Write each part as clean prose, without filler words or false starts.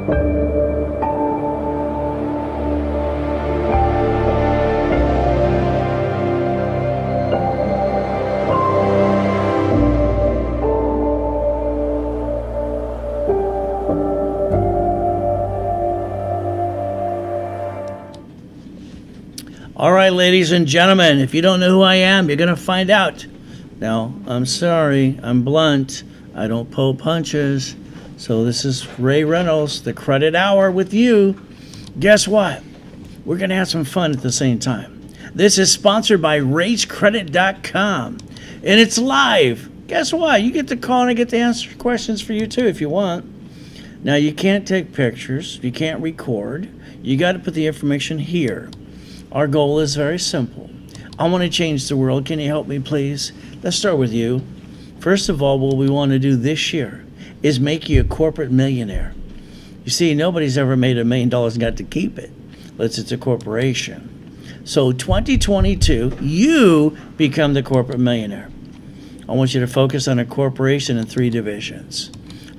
All right, ladies and gentlemen, if you don't know who I am, you're going to find out. Now, I'm sorry, I'm blunt. I don't pull punches. So this is Ray Reynolds, the Credit Hour with you. Guess what? We're going to have some fun at the same time. This is sponsored by RaceCredit.com, and it's live. Guess what? You get to call and I get to answer questions for you too if you want. Now, you can't take pictures. You can't record. You got to put the information here. Our goal is very simple. I want to change the world. Can you help me, please? Let's start with you. First of all, what we want to do this year is make you a corporate millionaire. You see, nobody's ever made $1 million and got to keep it, unless it's a corporation. So 2022, you become the corporate millionaire. I want you to focus on a corporation in 3 divisions.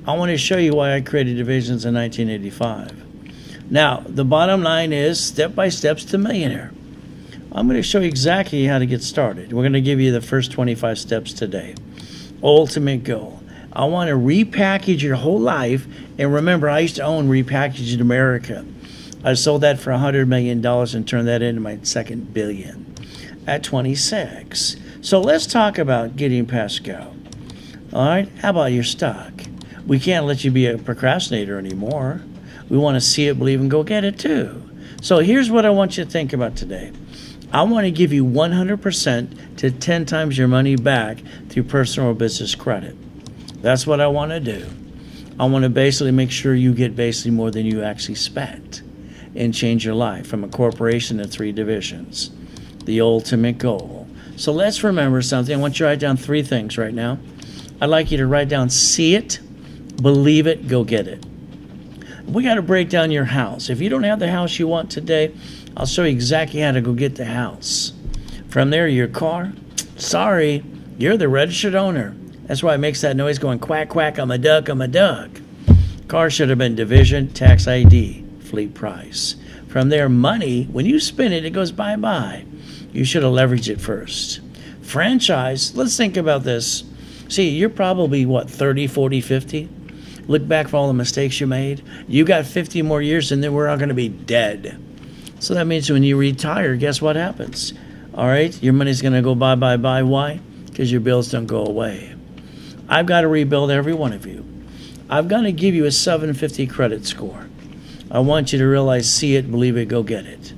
I want to show you why I created divisions in 1985. Now, the bottom line is step-by-steps to millionaire. I'm going to show you exactly how to get started. We're going to give you the first 25 steps today. Ultimate goal. I want to repackage your whole life. And remember, I used to own Repackaged America. I sold that for $100 million and turned that into my second billion at 26. So let's talk about getting past go. All right? How about your stock? We can't let you be a procrastinator anymore. We want to see it, believe, and go get it too. So here's what I want you to think about today. I want to give you 100% to 10 times your money back through personal or business credit. That's what I want to do. I want to basically make sure you get basically more than you actually spent and change your life from a corporation to 3 divisions. The ultimate goal. So let's remember something. I want you to write down 3 things right now. I'd like you to write down see it, believe it, go get it. We got to break down your house. If you don't have the house you want today, I'll show you exactly how to go get the house. From there, your car, sorry, you're the registered owner. That's why it makes that noise going quack, quack, I'm a duck, I'm a duck. Car should have been division, tax ID, fleet price. From there, money, when you spin it, it goes bye-bye. You should have leveraged it first. Franchise, let's think about this. See, you're probably, 30, 40, 50? Look back for all the mistakes you made. You got 50 more years and then we're all going to be dead. So that means when you retire, guess what happens? All right, your money's going to go bye, bye, bye. Why? Because your bills don't go away. I've got to rebuild every one of you. I've got to give you a 750 credit score. I want you to realize, see it, believe it, go get it.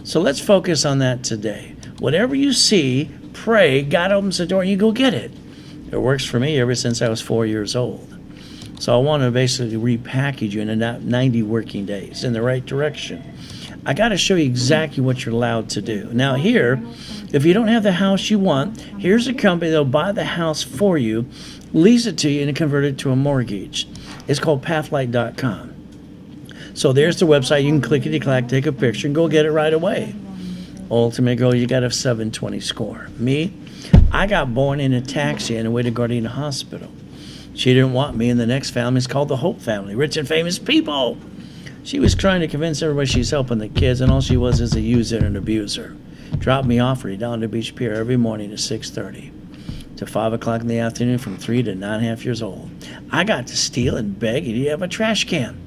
So let's focus on that today. Whatever you see, pray, God opens the door and you go get it. It works for me ever since I was 4 years old. So I want to basically repackage you in 90 working days in the right direction. I got to show you exactly what you're allowed to do. Now here, if you don't have the house you want, here's a company that'll buy the house for you, lease it to you, and convert it to a mortgage. It's called Pathlight.com. So there's the website. You can clickety-clack, take a picture, and go get it right away. Ultimate goal, you got a 720 score. Me, I got born in a taxi on the way to Gardena Hospital. She didn't want me, and the next family is called the Hope family, rich and famous people. She was trying to convince everybody she's helping the kids, and all she was is a user and an abuser. Dropped me off down to Beach Pier every morning at 6:30 to 5 o'clock in the afternoon from 3 to 9.5 years old. I got to steal and beg, and you have a trash can.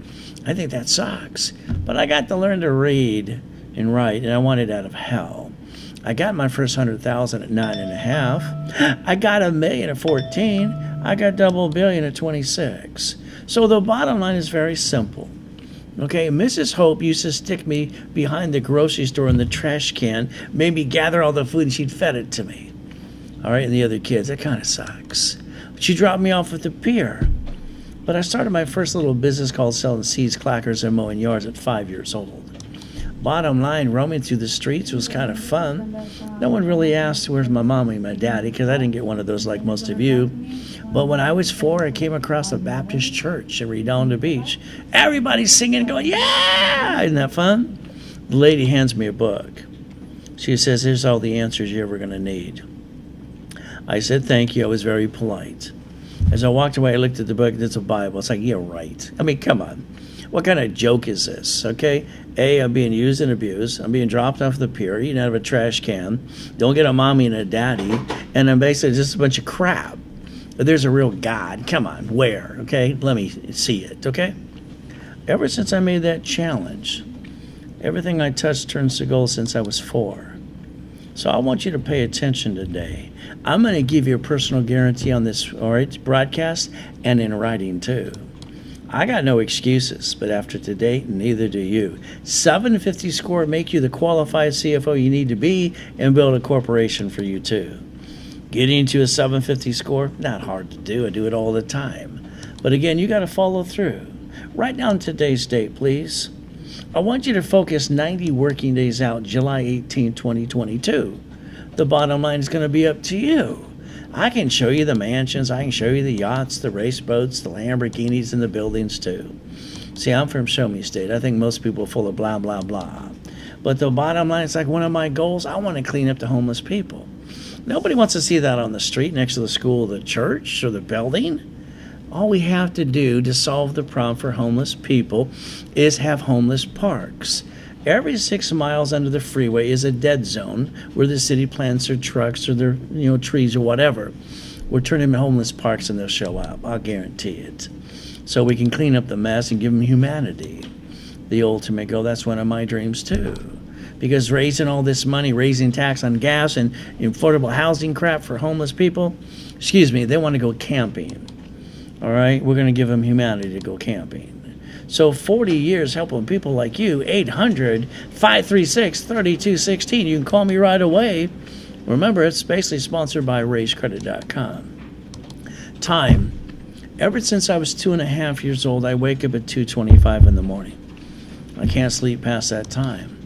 I think that sucks. But I got to learn to read and write, and I wanted out of hell. I got my first 100,000 at 9.5. I got $1 million at 14. I got double $1 billion at 26. So the bottom line is very simple. Okay, Mrs. Hope used to stick me behind the grocery store in the trash can, made me gather all the food, and she'd fed it to me. All right, and the other kids, that kind of sucks. She dropped me off at the pier. But I started my first little business called selling seeds, clackers, and mowing yards at 5 years old. Bottom line, roaming through the streets was kind of fun. No one really asked where's my mommy and my daddy, because I didn't get one of those like most of you. But when I was 4, I came across a Baptist church in Redondo Beach. Everybody's singing and going, yeah! Isn't that fun? The lady hands me a book. She says, here's all the answers you're ever going to need. I said, thank you. I was very polite. As I walked away, I looked at the book. It's a Bible. It's like, yeah, right. I mean, come on. What kind of joke is this? Okay, A, I'm being used and abused. I'm being dropped off the pier, eaten out of a trash can. Don't get a mommy and a daddy, and I'm basically just a bunch of crap. But there's a real God. Come on, where? Okay, let me see it. Okay. Ever since I made that challenge, everything I touched turns to gold since I was 4. So I want you to pay attention today. I'm going to give you a personal guarantee on this, all right, broadcast and in writing too. I got no excuses, but after today, neither do you. 750 score make you the qualified CFO you need to be and build a corporation for you too. Getting to a 750 score, not hard to do. I do it all the time. But again, you got to follow through. Write down today's date, please. I want you to focus 90 working days out, July 18, 2022. The bottom line is going to be up to you. I can show you the mansions, I can show you the yachts, the race boats, the Lamborghinis, and the buildings too. See, I'm from Show Me State. I think most people are full of blah, blah, blah. But the bottom line is like one of my goals, I want to clean up the homeless people. Nobody wants to see that on the street next to the school or the church or the building. All we have to do to solve the problem for homeless people is have homeless parks. Every 6 miles under the freeway is a dead zone where the city plants their trucks or their trees or whatever. We're turning them homeless parks and they'll show up. I'll guarantee it. So we can clean up the mess and give them humanity. The ultimate goal, that's one of my dreams too. Because raising all this money, raising tax on gas and affordable housing crap for homeless people, they want to go camping. All right, we're going to give them humanity to go camping. So 40 years helping people like you, 800-536-3216. You can call me right away. Remember, it's basically sponsored by RaisCredit.com. Time. Ever since I was 2.5 years old, I wake up at 2:25 in the morning. I can't sleep past that time.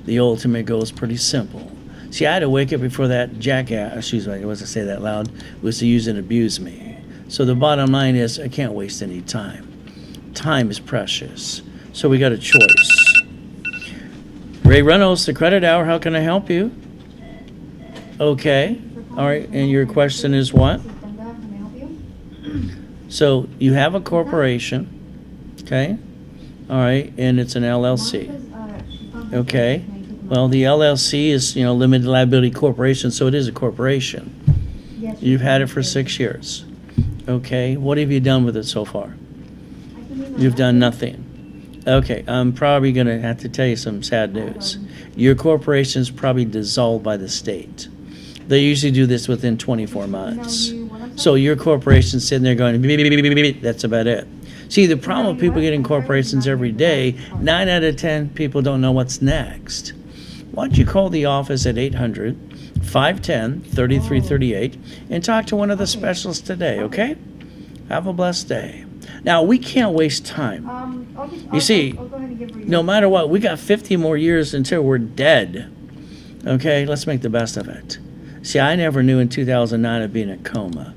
The ultimate goal is pretty simple. See, I had to wake up before that jackass, I wasn't say that loud, was to use and abuse me. So the bottom line is I can't waste any time. Time is precious. So we got a choice. Ray Reynolds, the Credit Hour, how can I help you? Okay. All right. And your question is what? So you have a corporation. Okay. All right. And it's an LLC. Okay. Well, the LLC is, limited liability corporation, so it is a corporation. You've had it for 6 years. Okay, what have you done with it so far? You've done nothing. Okay, I'm probably going to have to tell you some sad news. Your corporation's probably dissolved by the state. They usually do this within 24 months. So your corporation's sitting there going, beep, beep, beep, beep, beep. That's about it. See, the problem with people getting corporations every day, 9 out of 10 people don't know what's next. Why don't you call the office at 800-510-3338 and talk to one of the specialists today, okay? Have a blessed day. Now, we can't waste time. You see, no matter what, we got 50 more years until we're dead. Okay, let's make the best of it. See, I never knew in 2009 I'd be in a coma.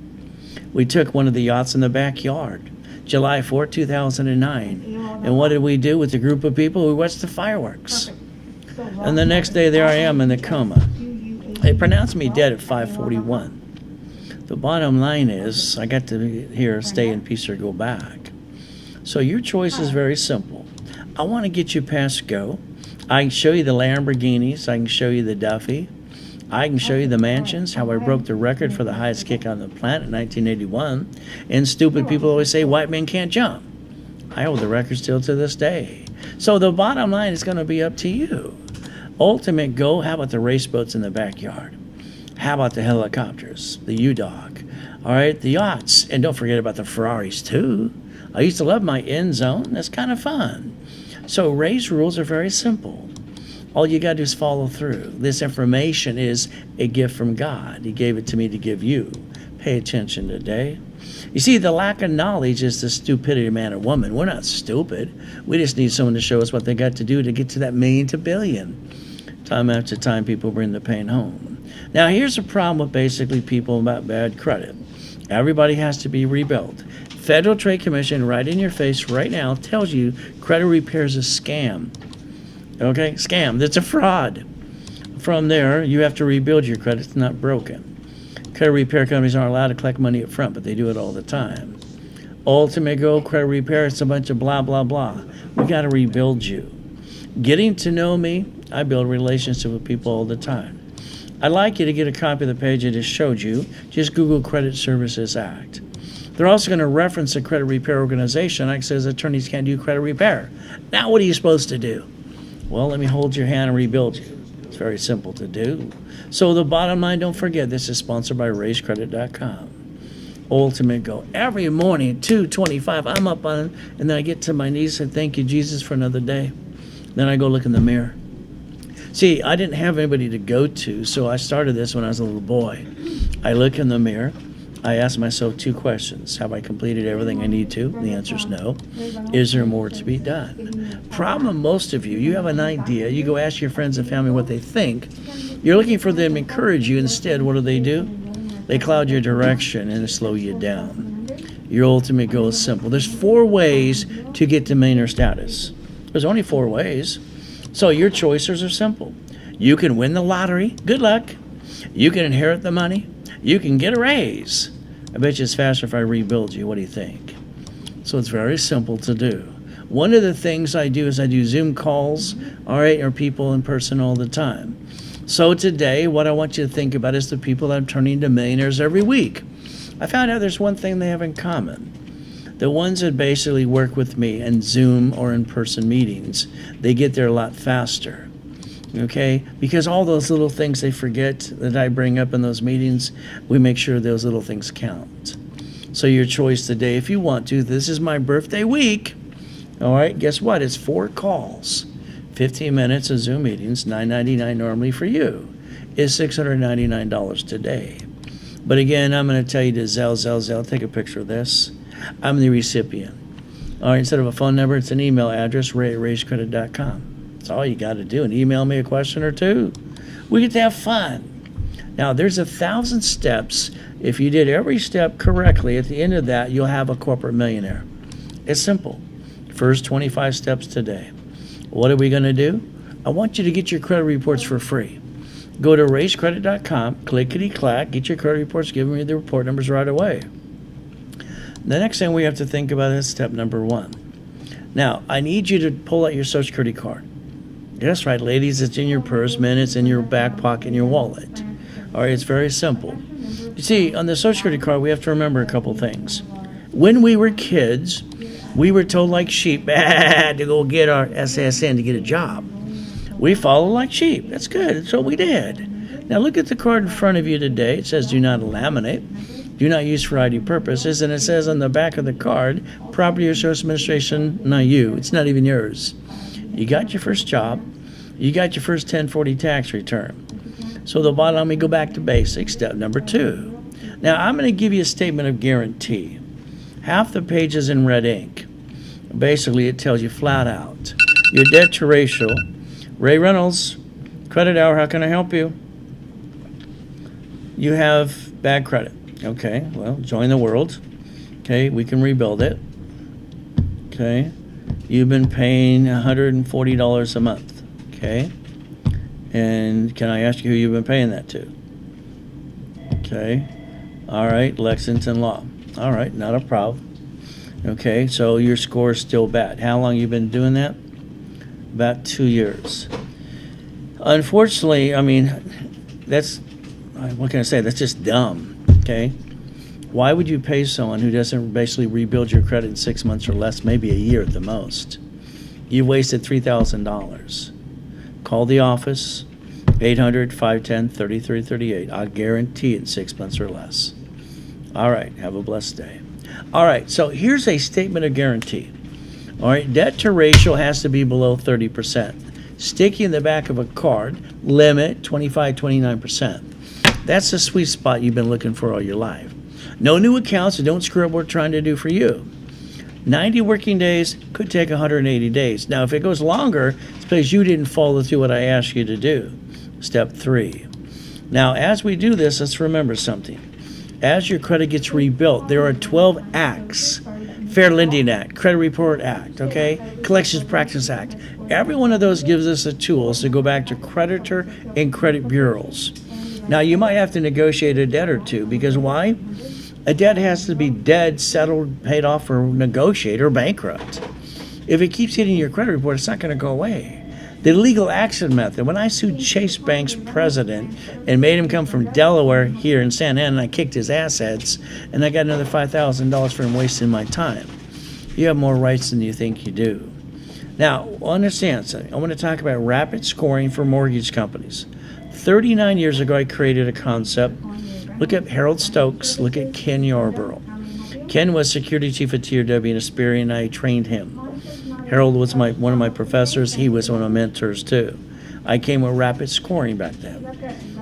We took one of the yachts in the backyard, July 4, 2009. And what did we do with a group of people? We watched the fireworks. And the next day, there I am in the coma. They pronounced me dead at 5:41. The bottom line is, I got to here, stay in peace or go back. So your choice is very simple. I want to get you past go. I can show you the Lamborghinis. I can show you the Duffy. I can show you the mansions, how I broke the record for the highest kick on the planet in 1981. And stupid people always say white men can't jump. I hold the record still to this day. So the bottom line is going to be up to you. Ultimate goal, how about the race boats in the backyard? How about the helicopters, the U-Dog? All right, the yachts. And don't forget about the Ferraris, too. I used to love my end zone. That's kind of fun. So Ray's rules are very simple. All you got to do is follow through. This information is a gift from God. He gave it to me to give you. Pay attention today. You see, the lack of knowledge is the stupidity of man or woman. We're not stupid. We just need someone to show us what they got to do to get to that million to billion. Time after time, people bring the pain home. Now, here's a problem with basically people about bad credit. Everybody has to be rebuilt. Federal Trade Commission, right in your face right now, tells you credit repair is a scam. Okay? Scam. That's a fraud. From there, you have to rebuild your credit. It's not broken. Credit repair companies aren't allowed to collect money up front, but they do it all the time. Ultimate goal, credit repair, it's a bunch of blah, blah, blah. We got to rebuild you. Getting to know me, I build relationships with people all the time. I'd like you to get a copy of the page I just showed you. Just Google Credit Services Act. They're also going to reference a credit repair organization that says attorneys can't do credit repair. Now what are you supposed to do? Well, let me hold your hand and rebuild you. It's very simple to do. So the bottom line, don't forget, this is sponsored by raisecredit.com. Ultimate goal. Every morning, 2:25, I'm up on it, and then I get to my knees and thank you, Jesus, for another day. Then I go look in the mirror. See, I didn't have anybody to go to, so I started this when I was a little boy. I look in the mirror. I ask myself 2 questions. Have I completed everything I need to? The answer is no. Is there more to be done? Problem, most of you, you have an idea. You go ask your friends and family what they think. You're looking for them to encourage you. Instead, what do? They cloud your direction and slow you down. Your ultimate goal is simple. There's 4 ways to get to millionaire status. There's only 4 ways. So your choices are simple. You can win the lottery. Good luck. You can inherit the money. You can get a raise. I bet you it's faster if I rebuild you. What do you think? So it's very simple to do. One of the things I do is I do Zoom calls, all right, or people in person all the time. So today, what I want you to think about is the people that I'm turning into millionaires every week. I found out there's one thing they have in common. The ones that basically work with me in Zoom or in-person meetings, they get there a lot faster, okay? Because all those little things they forget that I bring up in those meetings, we make sure those little things count. So your choice today, if you want to, this is my birthday week, all right? Guess what? It's 4 calls, 15 minutes of Zoom meetings, $9.99 normally for you. Is $699 today. But again, I'm going to tell you to Zelle, take a picture of this. I'm the recipient. All right, instead of a phone number, it's an email address, ray@raisecredit.com. That's all you got to do, and email me a question or 2. We get to have fun. Now, there's 1,000 steps. If you did every step correctly, at the end of that, you'll have a corporate millionaire. It's simple. First 25 steps today. What are we going to do? I want you to get your credit reports for free. Go to raisecredit.com, clickety-clack, get your credit reports, give me the report numbers right away. The next thing we have to think about is step number 1. Now, I need you to pull out your Social Security card. That's right, ladies, it's in your purse. Men, it's in your back pocket, in your wallet. All right, it's very simple. You see, on the Social Security card, we have to remember a couple things. When we were kids, we were told like sheep to go get our SSN to get a job. We followed like sheep. That's good. That's what we did. Now, look at the card in front of you today. It says do not laminate. Do not use for ID purposes, and it says on the back of the card, Property or Social Administration, not you. It's not even yours. You got your first job. You got your first 1040 tax return. So the bottom line, we go back to basics, step number 2. Now, I'm going to give you a statement of guarantee. Half the page is in red ink. Basically, it tells you flat out, your debt to ratio. Ray Reynolds, Credit Hour, how can I help you? You have bad credit. Okay, well, join the world. Okay, we can rebuild it. Okay, you've been paying $140 a month. Okay, and can I ask you who you've been paying that to? Okay, all right, Lexington Law. All right, not a problem. Okay, so your score is still bad. How long you been doing that? About 2 years. Unfortunately, I mean, that's, what can I say? That's just dumb. Okay, why would you pay someone who doesn't basically rebuild your credit in 6 months or less, maybe a year at the most? You wasted $3,000. Call the office, 800-510-3338. I'll guarantee it in 6 months or less. All right, have a blessed day. All right, so here's a statement of guarantee. All right, debt to ratio has to be below 30%. Sticky in the back of a card, limit 25-29%. That's the sweet spot you've been looking for all your life. No new accounts, so don't screw up what we're trying to do for you. 90 working days could take 180 days. Now, if it goes longer, it's because you didn't follow through what I asked you to do. Step 3. Now, as we do this, let's remember something. As your credit gets rebuilt, there are 12 acts. Fair Lending Act, Credit Report Act, okay? Collections Practice Act. Every one of those gives us the tools to go back to creditor and credit bureaus. Now, you might have to negotiate a debt or 2 because why? A debt has to be dead, settled, paid off, or negotiated, or bankrupt. If it keeps hitting your credit report, it's not going to go away. The legal action method. When I sued Chase Bank's president and made him come from Delaware here in Santa Ana, and I kicked his assets, and I got another $5,000 for him wasting my time. You have more rights than you think you do. Now, understand something. I want to talk about rapid scoring for mortgage companies. 39 years ago, I created a concept. Look at Harold Stokes. Look at Ken Yarborough. Ken was security chief at TRW in Asperia, and I trained him. Harold was one of my professors. He was one of my mentors, too. I came with rapid scoring back then.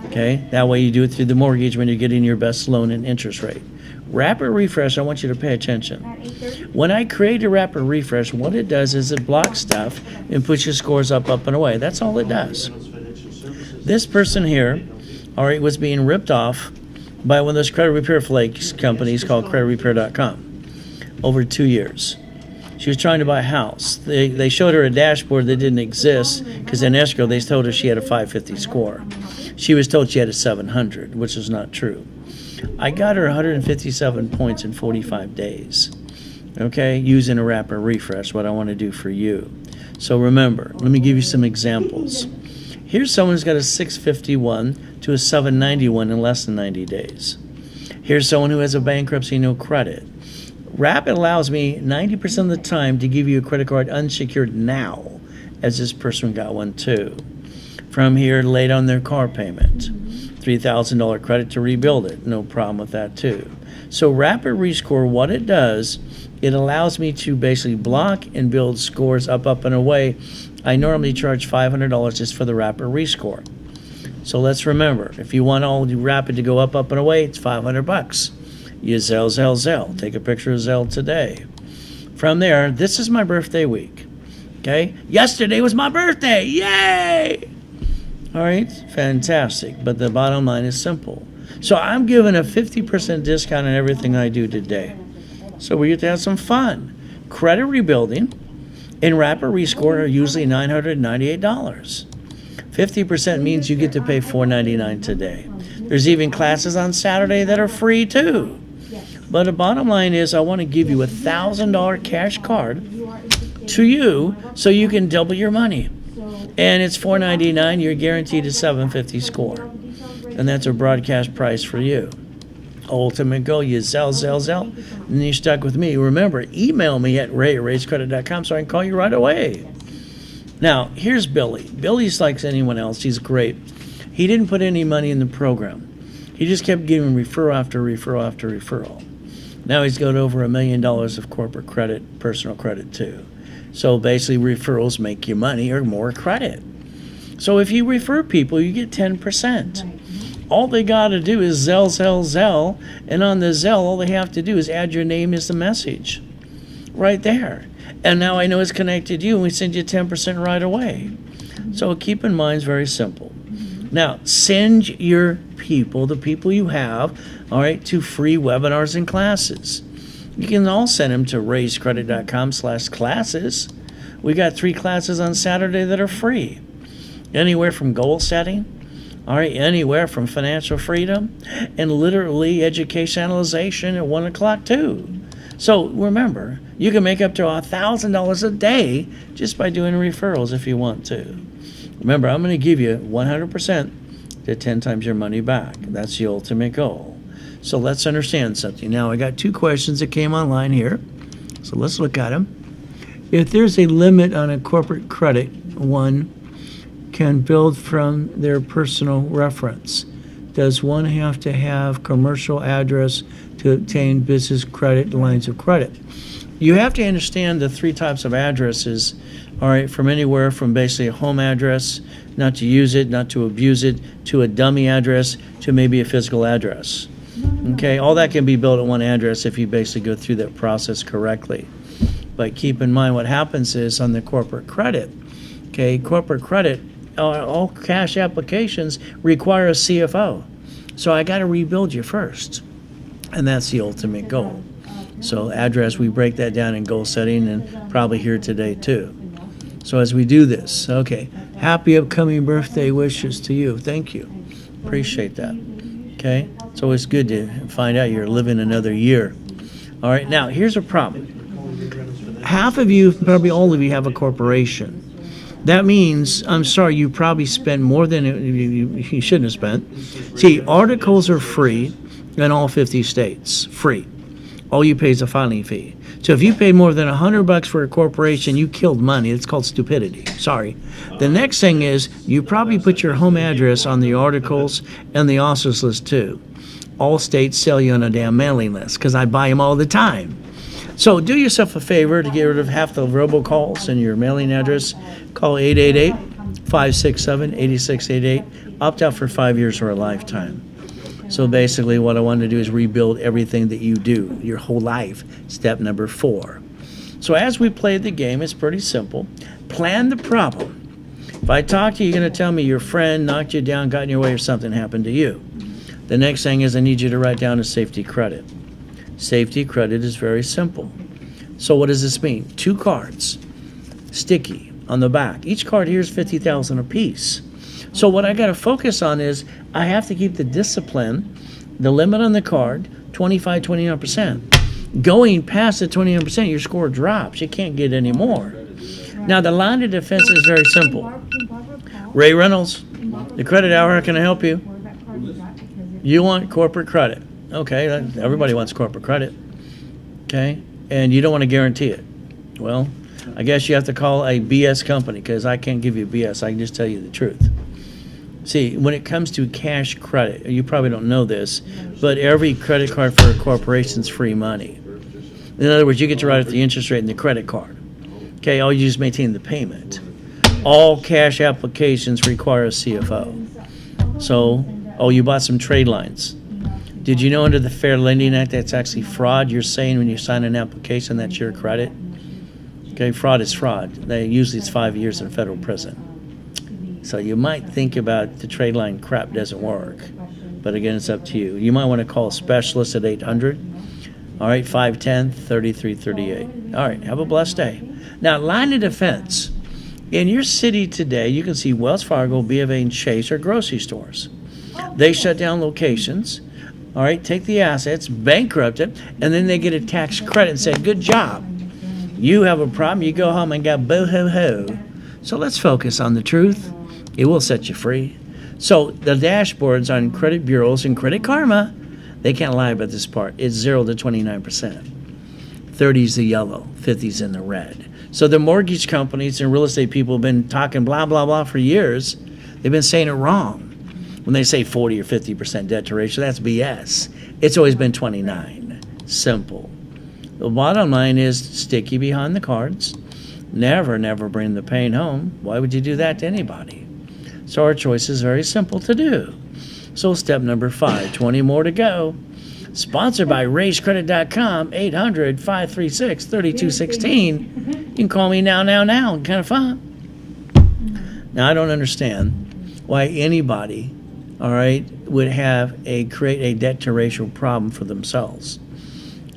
Okay? That way you do it through the mortgage when you're getting your best loan and interest rate. Rapid refresh, I want you to pay attention. When I create a rapid refresh, what it does is it blocks stuff and puts your scores up, and away. That's all it does. This person here, all right, was being ripped off by one of those credit repair flakes companies called creditrepair.com over 2 years. She was trying to buy a house. They showed her a dashboard that didn't exist because in escrow they told her she had a 550 score. She was told she had a 700, which is not true. I got her 157 points in 45 days, okay, using a rapid refresh, what I want to do for you. So remember, let me give you some examples. Here's someone who's got a 651 to a 791 in less than 90 days. Here's someone who has a bankruptcy, no credit. Rapid allows me 90% of the time to give you a credit card unsecured now, as this person got one too. From here, laid on their car payment. $3,000 credit to rebuild it. No problem with that too. So rapid rescore, what it does, it allows me to basically block and build scores up, and away. I normally charge $500 just for the rapid rescore. So let's remember, if you want all the rapid to go up, and away, it's $500. Use Zelle. Take a picture of Zelle today. From there, this is my birthday week. Okay? Yesterday was my birthday. Yay! All right? Fantastic. But the bottom line is simple. So I'm giving a 50% discount on everything I do today. So we get to have some fun. Credit rebuilding and rapid rescore are usually $998. 50% means you get to pay $499 today. There's even classes on Saturday that are free too. But the bottom line is I want to give you a $1,000 cash card to you so you can double your money. And it's $499. You're guaranteed a $750 score. And that's a broadcast price for you. Ultimate goal, you Zelle. And you're stuck with me. Remember, email me at ray@raisecredit.com so I can call you right away. Now, here's Billy. Billy's like anyone else. He's great. He didn't put any money in the program. He just kept giving referral after referral after referral. Now he's got over $1 million of corporate credit, personal credit too. So basically referrals make you money or more credit. So if you refer people, you get 10%. All they got to do is Zelle. And on the Zelle, all they have to do is add your name as the message. Right there. And now I know it's connected to you and we send you 10% right away. So keep in mind, it's very simple. Now, send your people, the people you have, all right, to free webinars and classes. You can all send them to raisecredit.com/classes. We got 3 classes on Saturday that are free. Anywhere from goal setting, all right, anywhere from financial freedom and literally educationalization at 1 o'clock too. So remember, you can make up to $1,000 a day just by doing referrals if you want to. Remember, I'm going to give you 100% to 10 times your money back. That's the ultimate goal. So let's understand something. Now, I got 2 questions that came online here. So let's look at them. If there's a limit on a corporate credit, one can build from their personal reference. Does one have to have commercial address to obtain business credit lines of credit? You have to understand the 3 types of addresses, all right, from anywhere from basically a home address, not to use it, not to abuse it, to a dummy address, to maybe a physical address. Okay, all that can be built at one address if you basically go through that process correctly. But keep in mind what happens is on the corporate credit, okay, corporate credit, all cash applications require a CFO. So I got to rebuild you first. And that's the ultimate goal. So address, we break that down in goal setting and probably here today too. So as we do this, okay, happy upcoming birthday wishes to you. Thank you. Appreciate that. Okay. It's always good to find out you're living another year. All right, now here's a problem. Half of you, probably all of you, have a corporation. That means, I'm sorry, you probably spend more than you shouldn't have spent. See, articles are free in all 50 states, free. All you pay is a filing fee. So if you pay more than $100 for a corporation, you killed money. It's called stupidity. Sorry. The next thing is you probably put your home address on the articles and the officers list too. All states sell you on a damn mailing list because I buy them all the time. So do yourself a favor to get rid of half the robocalls and your mailing address. Call 888-567-8688. Opt out for 5 years or a lifetime. So basically what I want to do is rebuild everything that you do, your whole life. Step number 4. So as we play the game, it's pretty simple. Plan the problem. If I talk to you, you're going to tell me your friend knocked you down, got in your way, or something happened to you. The next thing is I need you to write down a safety credit. Safety credit is very simple. So what does this mean? 2 cards, sticky on the back. Each card here is $50,000 a piece. So what I got to focus on is I have to keep the discipline, the limit on the card, 25, 29%. Going past the 29%, your score drops. You can't get any more. Now the line of defense is very simple. Ray Reynolds, the credit hour, how can I help you? You want corporate credit. Okay, everybody wants corporate credit. Okay, and you don't want to guarantee it. Well, I guess you have to call a BS company because I can't give you BS. I can just tell you the truth. See, when it comes to cash credit, you probably don't know this, but every credit card for a corporation is free money. In other words, you get to write out the interest rate in the credit card. Okay, all you just maintain the payment. All cash applications require a CFO. So, you bought some trade lines. Did you know under the Fair Lending Act that's actually fraud? You're saying when you sign an application that's your credit. Okay, fraud is fraud. Usually it's 5 years in federal prison. So you might think about the trade line crap doesn't work. But again, it's up to you. You might want to call a specialist at 800. All right, 510-3338. All right, have a blessed day. Now, line of defense. In your city today, you can see Wells Fargo, B of A, and Chase are grocery stores. They shut down locations. All right, take the assets, bankrupt it, and then they get a tax credit and say, good job. You have a problem, you go home and got boo-hoo-hoo. So let's focus on the truth. It will set you free. So the dashboards on credit bureaus and Credit Karma, they can't lie about this part. It's 0 to 29%. 30's the yellow, 50's in the red. So the mortgage companies and real estate people have been talking blah, blah, blah for years. They've been saying it wrong. When they say 40 or 50% debt to ratio, that's BS. It's always been 29. Simple. The bottom line is sticky behind the cards. Never, never bring the pain home. Why would you do that to anybody? So our choice is very simple to do. So step number 5, 20 more to go. Sponsored by RaisCredit.com, 800-536-3216. You can call me now. Kind of fun. Now, I don't understand why anybody, all right, would create a debt to ratio problem for themselves.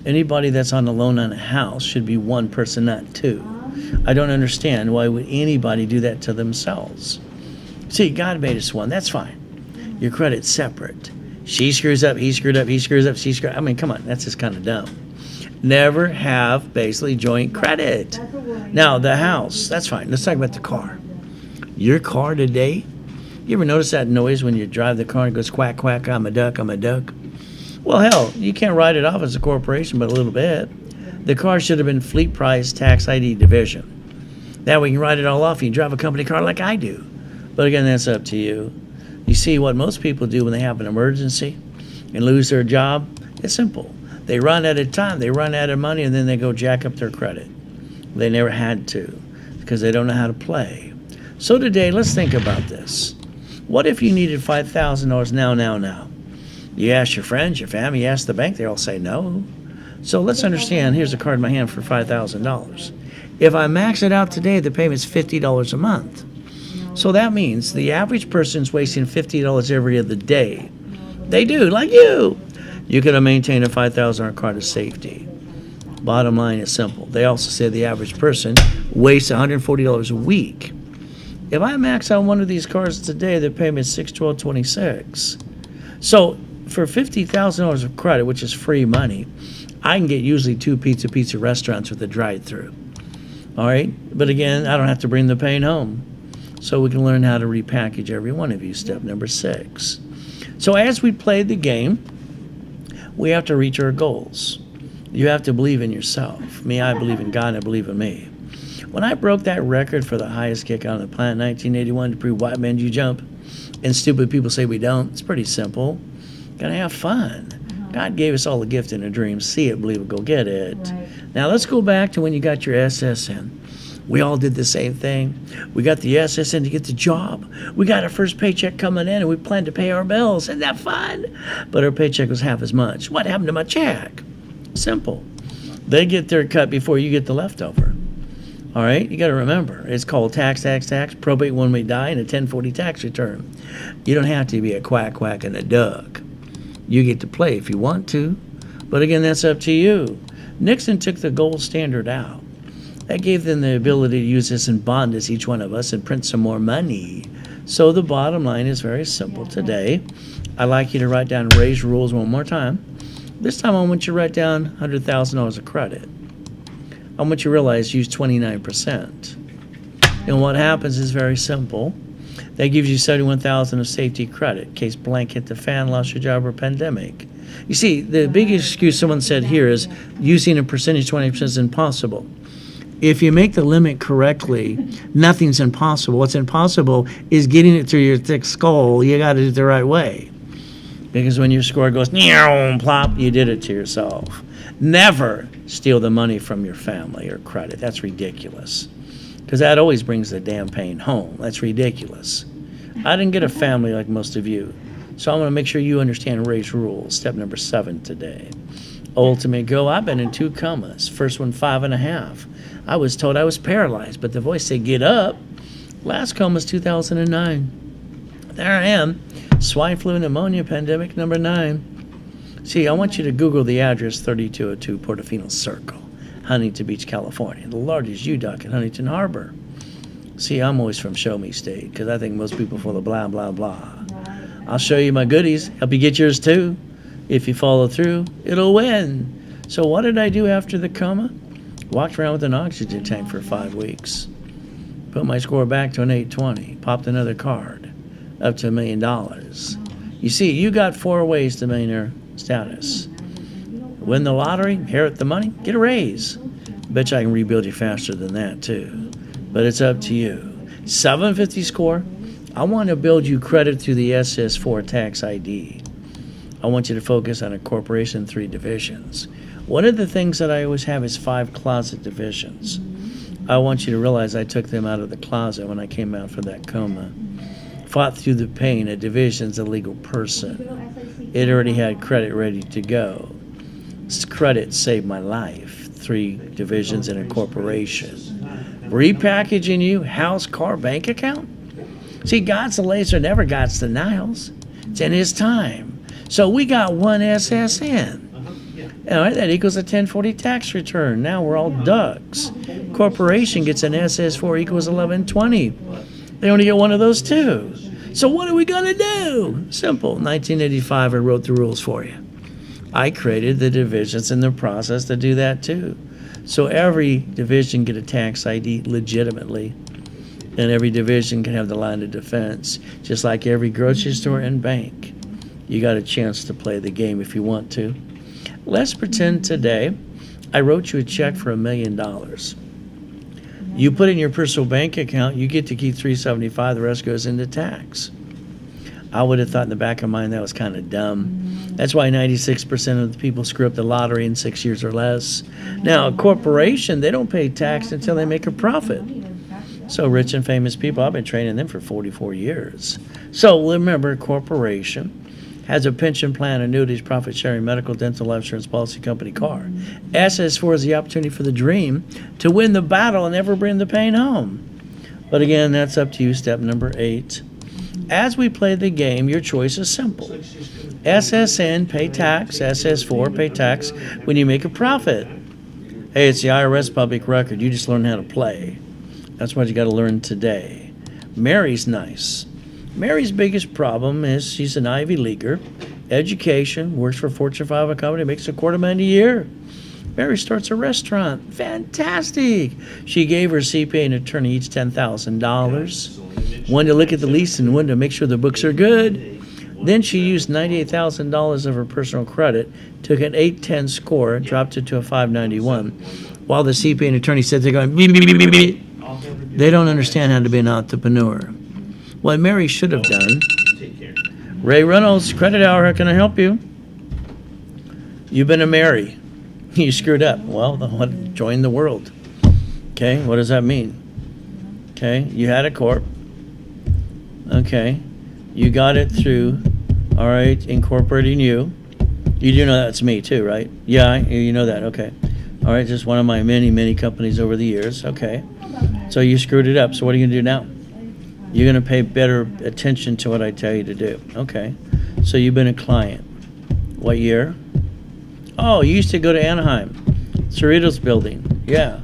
Anybody that's on a loan on a house should be one person, not two. I don't understand why would anybody do that to themselves. See, God made us one. That's fine. Your credit's separate. She screws up, he screwed up, he screws up, she screwed up. I mean, come on, that's just kind of dumb. Never have basically joint credit. Now, the house, that's fine. Let's talk about the car. Your car today, you ever notice that noise when you drive the car and it goes quack, quack, I'm a duck, I'm a duck? Well, hell, you can't write it off as a corporation, but a little bit. The car should have been fleet price tax ID division. That way you can write it all off and you drive a company car like I do. But again, that's up to you. You see, what most people do when they have an emergency and lose their job, it's simple. They run out of time, they run out of money, and then they go jack up their credit. They never had to because they don't know how to play. So today, let's think about this. What if you needed $5,000 now? You ask your friends, your family, you ask the bank, they all say no. So let's understand, here's a card in my hand for $5,000. If I max it out today, the payment's $50 a month. So that means the average person's wasting $50 every other day. They do, like you. You could have maintained a $5,000 card of safety. Bottom line is simple. They also say the average person wastes $140 a week. If I max out one of these cards today, the payment is $612.26. So for $50,000 of credit, which is free money, I can get usually 2 pizza restaurants with a drive-through. All right? But again, I don't have to bring the pain home. So we can learn how to repackage every one of you, step number 6. So as we play the game, we have to reach our goals. You have to believe in yourself. Me, I believe in God, and I believe in me. When I broke that record for the highest kick on the planet in 1981 to prove white men do jump, and stupid people say we don't, it's pretty simple. Gotta have fun. God gave us all a gift and a dream. See it, believe it, go get it. Right. Now let's go back to when you got your SSN. We all did the same thing. We got the SSN to get the job. We got our first paycheck coming in, and we planned to pay our bills. Isn't that fun? But our paycheck was half as much. What happened to my check? Simple. They get their cut before you get the leftover. All right? You got to remember, it's called tax, probate when we die, and a 1040 tax return. You don't have to be a quack and a duck. You get to play if you want to. But again, that's up to you. Nixon took the gold standard out. That gave them the ability to use this and bond us, each one of us, and print some more money. So the bottom line is very simple today. I'd like you to write down Ray's rules one more time. This time I want you to write down $100,000 of credit. I want you to realize use 29%. And what happens is very simple. That gives you $71,000 of safety credit in case blank hit the fan, lost your job, or pandemic. You see, the big excuse someone said here is using a percentage 20% is impossible. If you make the limit correctly, nothing's impossible. What's impossible is getting it through your thick skull. You got to do it the right way. Because when your score goes, plop, you did it to yourself. Never steal the money from your family or credit. That's ridiculous. Because that always brings the damn pain home. That's ridiculous. I didn't get a family like most of you. So I'm going to make sure you understand Ray's rules. Step number 7 today. Ultimate goal. I've been in 2 comas. First one, 5.5. I was told I was paralyzed, but the voice said, get up. Last coma was 2009. There I am. Swine flu pneumonia pandemic number 9. See, I want you to Google the address 3202 Portofino Circle, Huntington Beach, California, the largest U-Dock in Huntington Harbor. See, I'm always from Show Me State because I think most people full of blah, blah, blah. I'll show you my goodies, help you get yours too. If you follow through, it'll win. So what did I do after the coma? Walked around with an oxygen tank for 5 weeks. Put my score back to an 820. Popped another card. Up to $1 million. You see, you got 4 ways to millionaire status. Win the lottery, inherit the money, get a raise. Bet you I can rebuild you faster than that too. But it's up to you. 750 score. I want to build you credit through the SS4 tax ID. I want you to focus on a corporation, 3 divisions. One of the things that I always have is 5 closet divisions. I want you to realize I took them out of the closet when I came out from that coma. Fought through the pain. A division's a legal person. It already had credit ready to go. Credit saved my life. 3 divisions in a corporation. Repackaging you, house, car, bank account. See, God's the laser, never God's denials. It's in His time. So we got 1 SSN. All right, that equals a 1040 tax return. Now we're all ducks. Corporation gets an SS4 equals 1120. They only get 1 of those too. So what are we going to do? Simple. 1985, I wrote the rules for you. I created the divisions in the process to do that too. So every division get a tax ID legitimately. And every division can have the line of defense. Just like every grocery store and bank. You got a chance to play the game if you want to. Let's pretend today I wrote you a check for $1 million. You put it in your personal bank account, you get to keep $375, the rest goes into tax. I would have thought in the back of my mind that was kind of dumb. That's why 96% of the people screw up the lottery in 6 years or less. Now, a corporation, they don't pay tax until they make a profit. So rich and famous people, I've been training them for 44 years. So remember, a corporation has a pension plan, annuities, profit sharing, medical, dental, life insurance, policy, company, car. SS4 is the opportunity for the dream to win the battle and never bring the pain home. But again, that's up to you. Step number 8. As we play the game, your choice is simple. SSN, pay tax. SS4, pay tax when you make a profit. Hey, it's the IRS public record. You just learn how to play. That's what you got to learn today. Mary's nice. Mary's biggest problem is she's an Ivy Leaguer, education, works for a Fortune 500 company, makes $250,000 a year. Mary starts a restaurant. Fantastic. She gave her CPA and attorney each $10,000. One to look at the lease and one to make sure the books are good. Then she used $98,000 of her personal credit, took an 810 score, dropped it to a 591. While the CPA and attorney said they're going, beep, beep, beep, beep, beep. They don't understand how to be an entrepreneur. What Mary should have done. Ray Reynolds, Credit Hour, how can I help you? You've been a Mary. You screwed up. Well, join the world. Okay, what does that mean? Okay, you had a corp. Okay, you got it through, all right, incorporating you. You do know that's me too, right? Yeah, you know that, okay. All right, just one of my many, many companies over the years, okay. So you screwed it up, so what are you gonna do now? You're gonna pay better attention to what I tell you to do, okay. So you've been a client. What year? Oh, you used to go to Anaheim, Cerritos building. Yeah.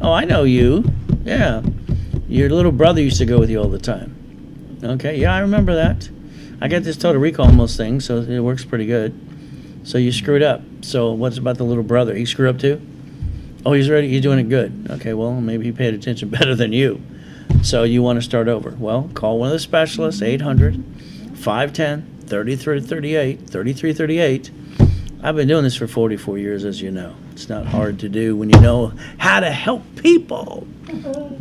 Oh, I know you. Yeah. Your little brother used to go with you all the time. Okay. Yeah, I remember that. I got this total recall on most things, so it works pretty good. So you screwed up. So what's about the little brother? He screwed up too? Oh, he's ready. He's doing it good. Okay. Well, maybe he paid attention better than you. So you want to start over. Well, call one of the specialists, 800-510-3338. I've been doing this for 44 years, as you know. It's not hard to do when you know how to help people.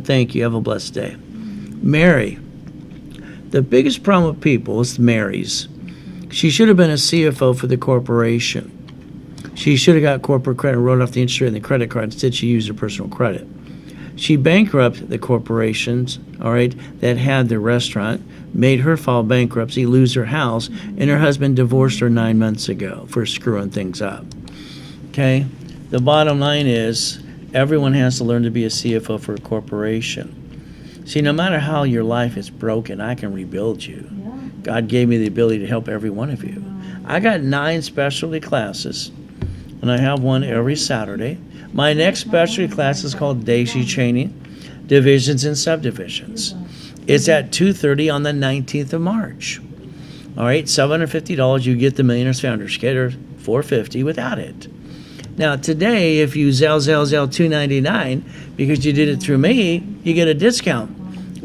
Thank you. Have a blessed day. Mary. The biggest problem with people is Mary's. She should have been a CFO for the corporation. She should have got corporate credit and wrote off the interest rate and the credit card. Instead, she used her personal credit. She bankrupted the corporations, all right, that had the restaurant, made her file bankruptcy, lose her house, and her husband divorced her 9 months ago for screwing things up. Okay? The bottom line is everyone has to learn to be a CFO for a corporation. See, no matter how your life is broken, I can rebuild you. God gave me the ability to help every one of you. I got 9 specialty classes, and I have one every Saturday. My next specialty class is called Daisy Cheney, Divisions and Subdivisions. It's at 2:30 on the 19th of March. All right, $750, you get the Millionaires Founders Kit, or $450 without it. Now today, if you Zelle $299 because you did it through me, you get a discount.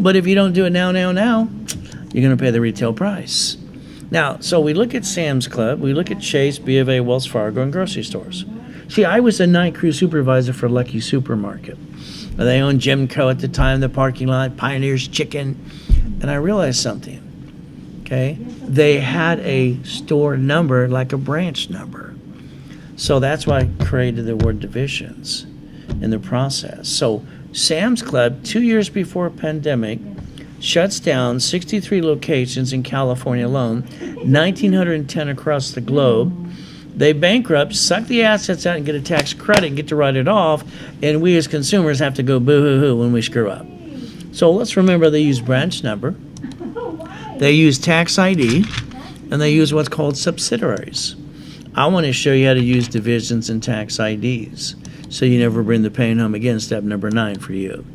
But if you don't do it now, you're going to pay the retail price. Now, so we look at Sam's Club, we look at Chase, B of A, Wells Fargo, and grocery stores. See, I was a night crew supervisor for Lucky Supermarket. They owned Jim Crow at the time, the parking lot, Pioneer's Chicken, and I realized something, okay? They had a store number like a branch number. So that's why I created the word divisions in the process. So Sam's Club, 2 years before pandemic, shuts down 63 locations in California alone, 1,910 across the globe. They bankrupt, suck the assets out and get a tax credit and get to write it off, and we as consumers have to go boo-hoo-hoo when we screw up. So let's remember they use branch number, they use tax ID, and they use what's called subsidiaries. I want to show you how to use divisions and tax IDs so you never bring the pain home again, step number 9 for you.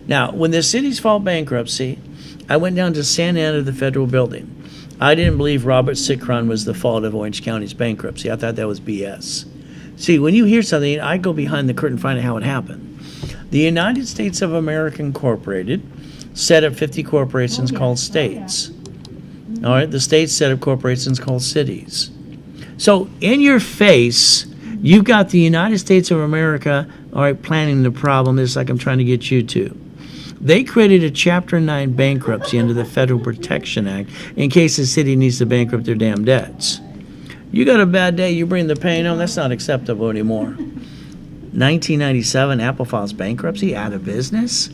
Now, when the cities filed bankruptcy, I went down to Santa Ana, the federal building. I didn't believe Robert Sicron was the fault of Orange County's bankruptcy. I thought that was BS. See, when you hear something, I go behind the curtain and find out how it happened. The United States of America Incorporated set up 50 corporations called states. All right, the states set up corporations called cities. So in your face, you've got the United States of America, all right, planning the problem, just like I'm trying to get you to. They created a Chapter 9 bankruptcy under the Federal Protection Act in case the city needs to bankrupt their damn debts. You got a bad day, you bring the pain home, that's not acceptable anymore. 1997, Apple files bankruptcy, out of business.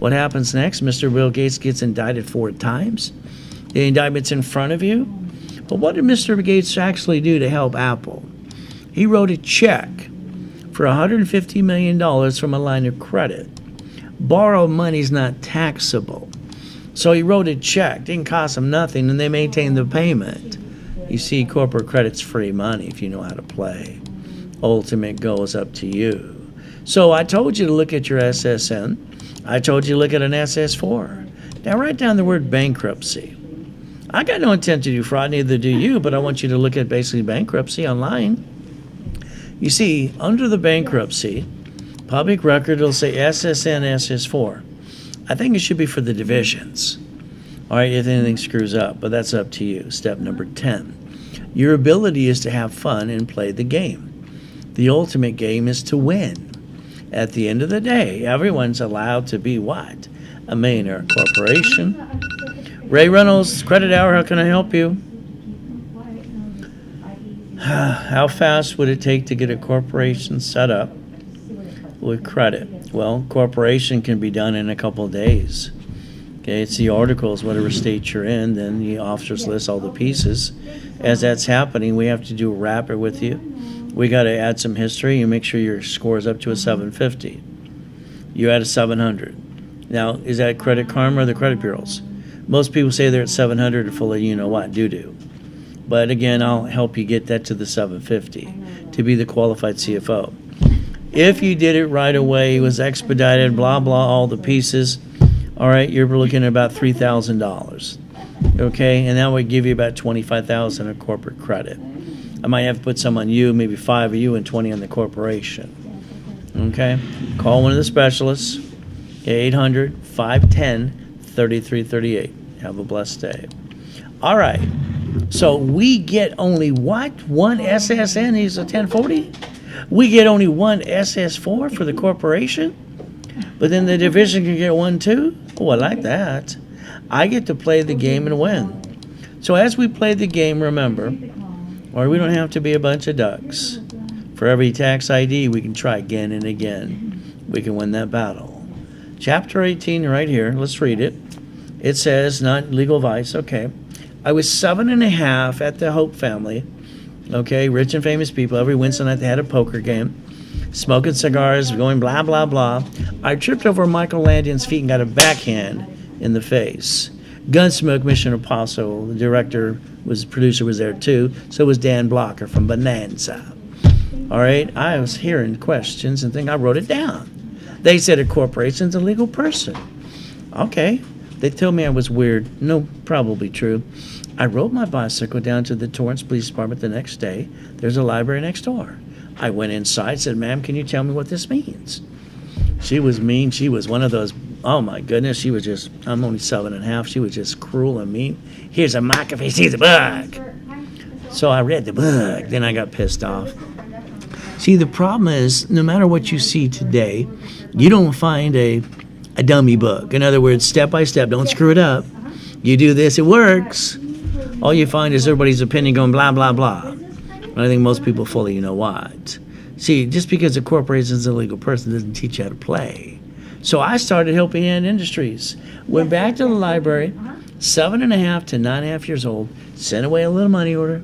What happens next? Mr. Bill Gates gets indicted 4 times. The indictment's in front of you. But what did Mr. Gates actually do to help Apple? He wrote a check for $150 million from a line of credit. Borrowed money's not taxable. So he wrote a check, didn't cost him nothing, and they maintained the payment. You see, corporate credit's free money if you know how to play. Ultimate goal is up to you. So I told you to look at your SSN. I told you to look at an SS4. Now write down the word bankruptcy. I got no intent to do fraud, neither do you, but I want you to look at basically bankruptcy online. You see, under the bankruptcy, public record will say SSN, SS4. I think it should be for the divisions. All right, if anything screws up, but that's up to you. Step number 10. Your ability is to have fun and play the game. The ultimate game is to win. At the end of the day, everyone's allowed to be what? A millionaire corporation. Ray Reynolds, Credit Hour, how can I help you? How fast would it take to get a corporation set up with credit? Well, corporation can be done in a couple of days. Okay, it's the articles, whatever state you're in, then the officers list all the pieces. As that's happening, we have to do a rapid with you. We got to add some history and make sure your score is up to a 750. You add a 700. Now, is that Credit Karma or the credit bureaus? Most people say they're at 700 or full of you-know-what, doo-doo. But again, I'll help you get that to the 750 to be the qualified CFO. If you did it right away, it was expedited, blah, blah, all the pieces, all right, you're looking at about $3,000. Okay, and that would give you about $25,000 of corporate credit. I might have to put some on you, maybe 5 of you and 20 on the corporation. Okay, call one of the specialists, 800-510-3338. Have a blessed day. All right, so we get only what? One SSN, he's a 1040? We get only one SS4 for the corporation? But then the division can get one too? Oh, I like that. I get to play the game and win. So as we play the game, remember, or we don't have to be a bunch of ducks. For every tax ID, we can try again and again. We can win that battle. Chapter 18 right here, let's read it. It says, not legal advice, okay. I was 7.5 at the Hope family, okay, rich and famous people. Every Wednesday night they had a poker game. Smoking cigars, going blah, blah, blah. I tripped over Michael Landon's feet and got a backhand in the face. Gunsmoke, Mission Apostle, the producer was there too. So was Dan Blocker from Bonanza. All right, I was hearing questions and I wrote it down. They said a corporation's a legal person. Okay, they told me I was weird. No, probably true. I rode my bicycle down to the Torrance Police Department the next day. There's a library next door. I went inside, said, ma'am, can you tell me what this means? She was mean. She was one of those, oh my goodness, she was just, I'm only 7.5. She was just cruel and mean. Here's a microphone, here's a book. So I read the book. Then I got pissed off. See, the problem is, no matter what you see today, you don't find a dummy book. In other words, step by step, don't screw it up. You do this, it works. All you find is everybody's opinion going blah, blah, blah. And I think most people fully you know what. See, just because a corporation is a legal person doesn't teach you how to play. So I started Helping Hand Industries. Went back to the library, 7.5 to 9.5 years old, sent away a little money order,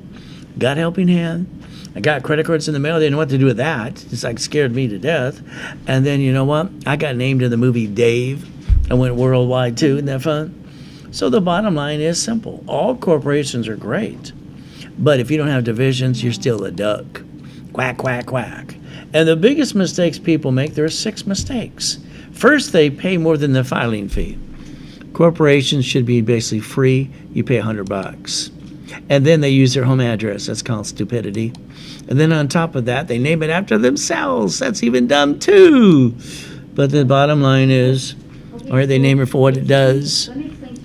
got Helping Hand. I got credit cards in the mail. They didn't know what to do with that. It's like scared me to death. And then, you know what? I got named in the movie Dave. I went worldwide too. Isn't that fun? So the bottom line is simple. All corporations are great. But if you don't have divisions, you're still a duck. Quack, quack, quack. And the biggest mistakes people make, there are 6 mistakes. First, they pay more than the filing fee. Corporations should be basically free. You pay $100. And then they use their home address. That's called stupidity. And then on top of that, they name it after themselves. That's even dumb too. But the bottom line is, all right, they name it for what it does.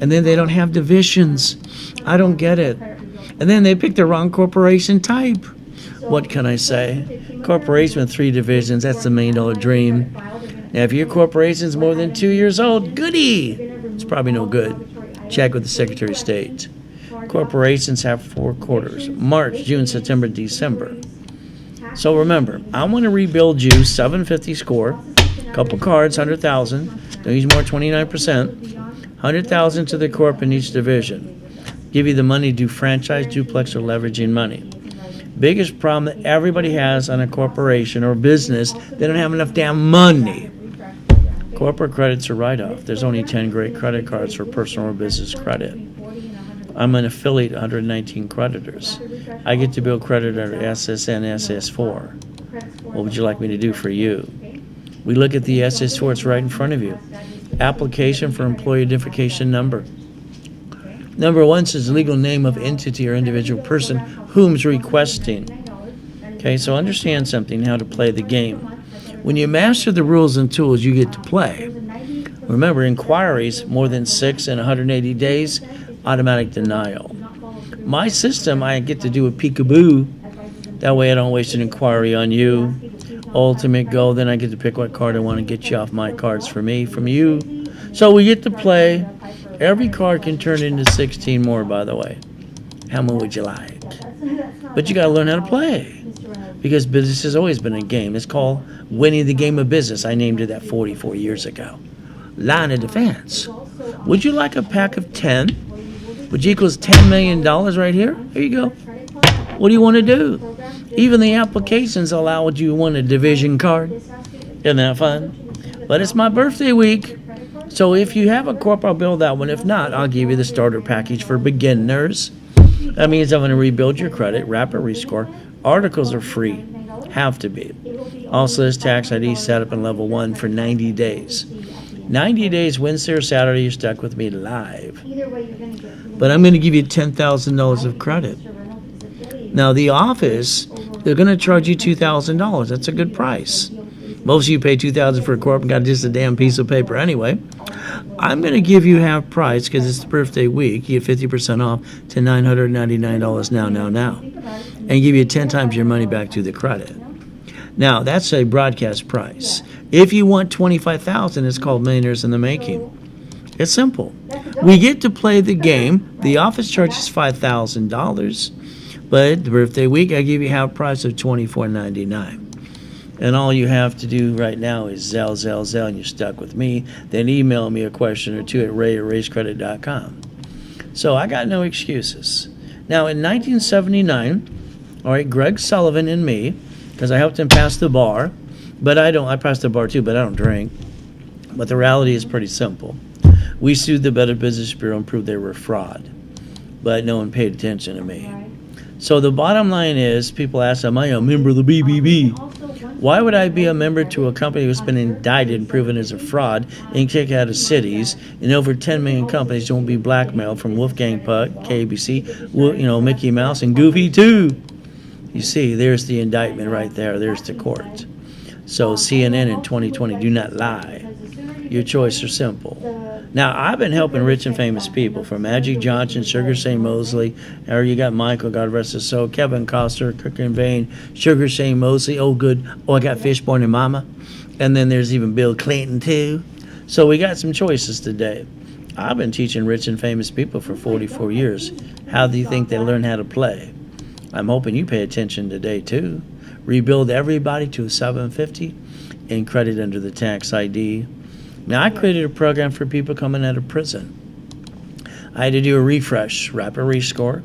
And then they don't have divisions. I don't get it. And then they pick the wrong corporation type. What can I say? Corporation with 3 divisions, that's the $1 million dream. Now, if your corporation's more than 2 years old, goody. It's probably no good. Check with the Secretary of State. Corporations have 4 quarters: March, June, September, December. So remember, I want to rebuild you 750 score, couple cards, 100,000. Don't use more, 29%. 100,000 to the corp in each division. Give you the money to do franchise, duplex, or leveraging money. Biggest problem that everybody has on a corporation or business, they don't have enough damn money. Corporate credit's a write-off. There's only 10 great credit cards for personal or business credit. I'm an affiliate, 119 creditors. I get to build credit under SSN, SS4. What would you like me to do for you? We look at the SS4, it's right in front of you. Application for employee identification number. Number one says legal name of entity or individual person whom's requesting. Okay, so understand something, how to play the game. When you master the rules and tools, you get to play. Remember, inquiries more than 6 in 180 days, automatic denial. My system, I get to do a peekaboo. That way I don't waste an inquiry on you. Ultimate goal, then I get to pick what card I want to get you off my cards for me, from you. So we get to play. Every card can turn into 16 more, by the way. How many would you like? But you got to learn how to play. Because business has always been a game. It's called winning the game of business. I named it that 44 years ago. Line of defense. Would you like a pack of 10? Which equals $10 million right here? Here you go. What do you want to do? Even the applications allow you to win a division card. Isn't that fun? But it's my birthday week. So if you have a corp, I'll build that one. If not, I'll give you the starter package for beginners. That means I'm going to rebuild your credit, rapid rescore. Articles are free. Have to be. Also, this tax ID set up in level 1 for 90 days. 90 days, Wednesday or Saturday, you're stuck with me live. But I'm going to give you $10,000 of credit. Now, the office, they're going to charge you $2,000. That's a good price. Most of you pay $2,000 for a corp and got just a damn piece of paper anyway. I'm going to give you half price because it's the birthday week. You get 50% off to $999 now. And give you 10 times your money back to the credit. Now, that's a broadcast price. If you want $25,000, it's called Millionaires in the Making. It's simple. We get to play the game. The office charges $5,000. But the birthday week, I give you half price of $24.99. And all you have to do right now is Zell, and you're stuck with me. Then email me a question or two at ray@rayscredit.com. So I got no excuses. Now, in 1979, all right, Greg Sullivan and me, because I helped him pass the bar, but I passed the bar too, but I don't drink. But the reality is pretty simple. We sued the Better Business Bureau and proved they were fraud, but no one paid attention to me. So the bottom line is, people ask, am I a member of the BBB? Why would I be a member to a company who's been indicted and proven as a fraud and kicked out of cities, and over 10 million companies don't be blackmailed from Wolfgang Puck, KBC, Mickey Mouse, and Goofy too? You see, there's the indictment right there. There's the court. So CNN in 2020, do not lie. Your choice are simple. Now, I've been helping rich and famous people, from Magic Johnson, Sugar Shane Mosley, or you got Michael, God rest his soul, Kevin Costner, Cook and Vane, Sugar Shane Mosley, I got Fishborn and Mama. And then there's even Bill Clinton, too. So we got some choices today. I've been teaching rich and famous people for 44 years. How do you think they learn how to play? I'm hoping you pay attention today, too. Rebuild everybody to a 750 and credit under the tax ID. Now, I created a program for people coming out of prison. I had to do a refresh, rapid rescore.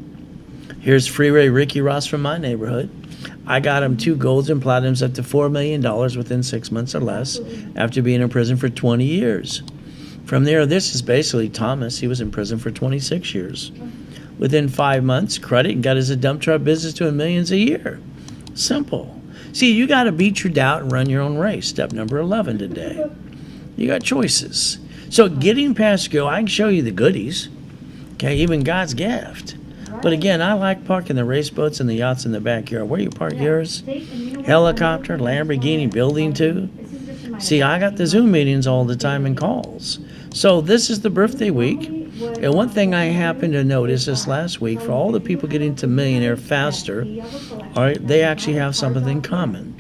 Here's Freeway Ricky Ross from my neighborhood. I got him 2 golds and platinums up to $4 million within 6 months or less after being in prison for 20 years. From there, this is basically Thomas. He was in prison for 26 years. Within 5 months, credit, and got his dump truck business doing millions a year. Simple. See, you got to beat your doubt and run your own race. Step number 11 today. You got choices. So getting past go, I can show you the goodies. Okay, even God's gift. But again, I like parking the race boats and the yachts in the backyard. Where you park yours? Helicopter, Lamborghini, building too. See, I got the Zoom meetings all the time and calls. So this is the birthday week. And one thing I happened to notice this last week, for all the people getting to millionaire faster, all right, they actually have something in common.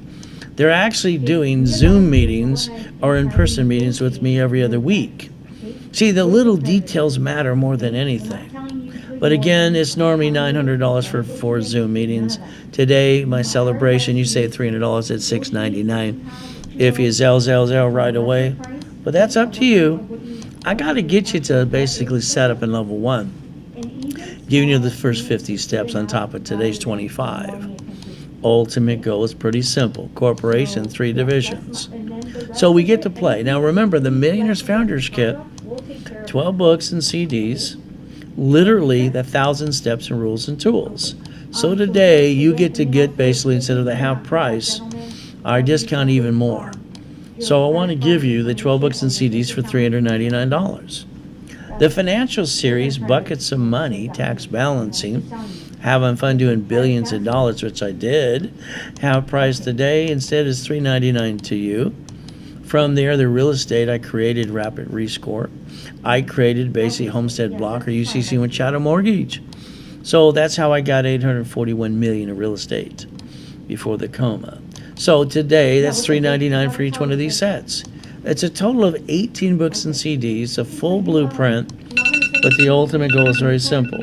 They're actually doing Zoom meetings or in-person meetings with me every other week. See, the little details matter more than anything. But again, it's normally $900 for 4 Zoom meetings. Today, my celebration, you save $300 at $699 if you Zell right away. But that's up to you. I got to get you to basically set up in level 1, giving you the first 50 steps on top of today's 25. Ultimate goal is pretty simple. Corporation, 3 divisions. So we get to play. Now remember, the Millionaires Founders Kit, 12 books and CDs, literally the 1,000 steps and rules and tools. So today you get to get basically, instead of the half price, our discount even more. So I want to give you the 12 books and CDs for $399. The financial series, Buckets of Money, Tax Balancing, having fun doing billions of dollars, which I did. How price today instead is $3.99 to you. From there, the real estate, I created Rapid Rescore. I created Basic Homestead Block or UCC with Chattel Mortgage. So that's how I got $841 million in real estate before the coma. So today, that's $3.99 for each one of these sets. It's a total of 18 books and CDs, a full blueprint, but the ultimate goal is very simple.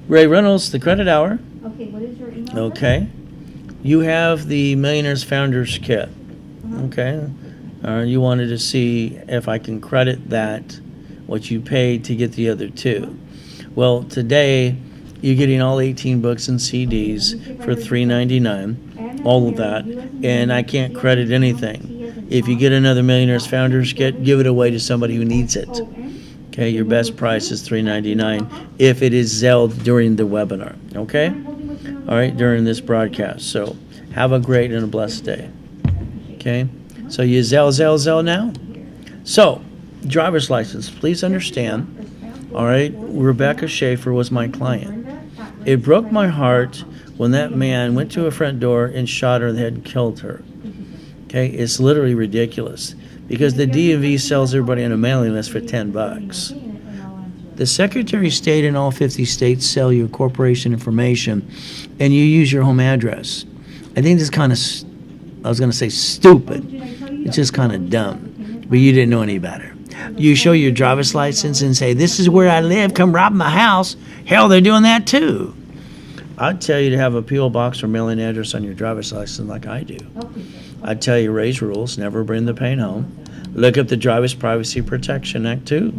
Ray Reynolds, the Credit Hour. Okay, what is your email? Okay. You have the Millionaires Founders Kit. Okay. You wanted to see if I can credit that, what you paid to get the other two. Well, today, you're getting all 18 books and CDs for $3.99, all of that, and I can't credit anything. If you get another Millionaires Founders Kit, give it away to somebody who needs it. Okay, your best price is $3.99 if it is Zelled during the webinar. Okay? All right, during this broadcast. So have a great and a blessed day. Okay? So you Zell now? So, driver's license. Please understand. All right, Rebecca Schaefer was my client. It broke my heart when that man went to her front door and shot her in the head and killed her. Okay, it's literally ridiculous because the DMV sells everybody on a mailing list for $10. The Secretary of State in all 50 states sell you corporation information, and you use your home address. I think this is kind of, I was going to say stupid. It's just kind of dumb, but you didn't know any better. You show your driver's license and say, this is where I live, come rob my house. Hell, they're doing that too. I'd tell you to have a P.O. box or mailing address on your driver's license like I do. I'd tell you Ray's rules, never bring the pain home. Look up the Driver's Privacy Protection Act too.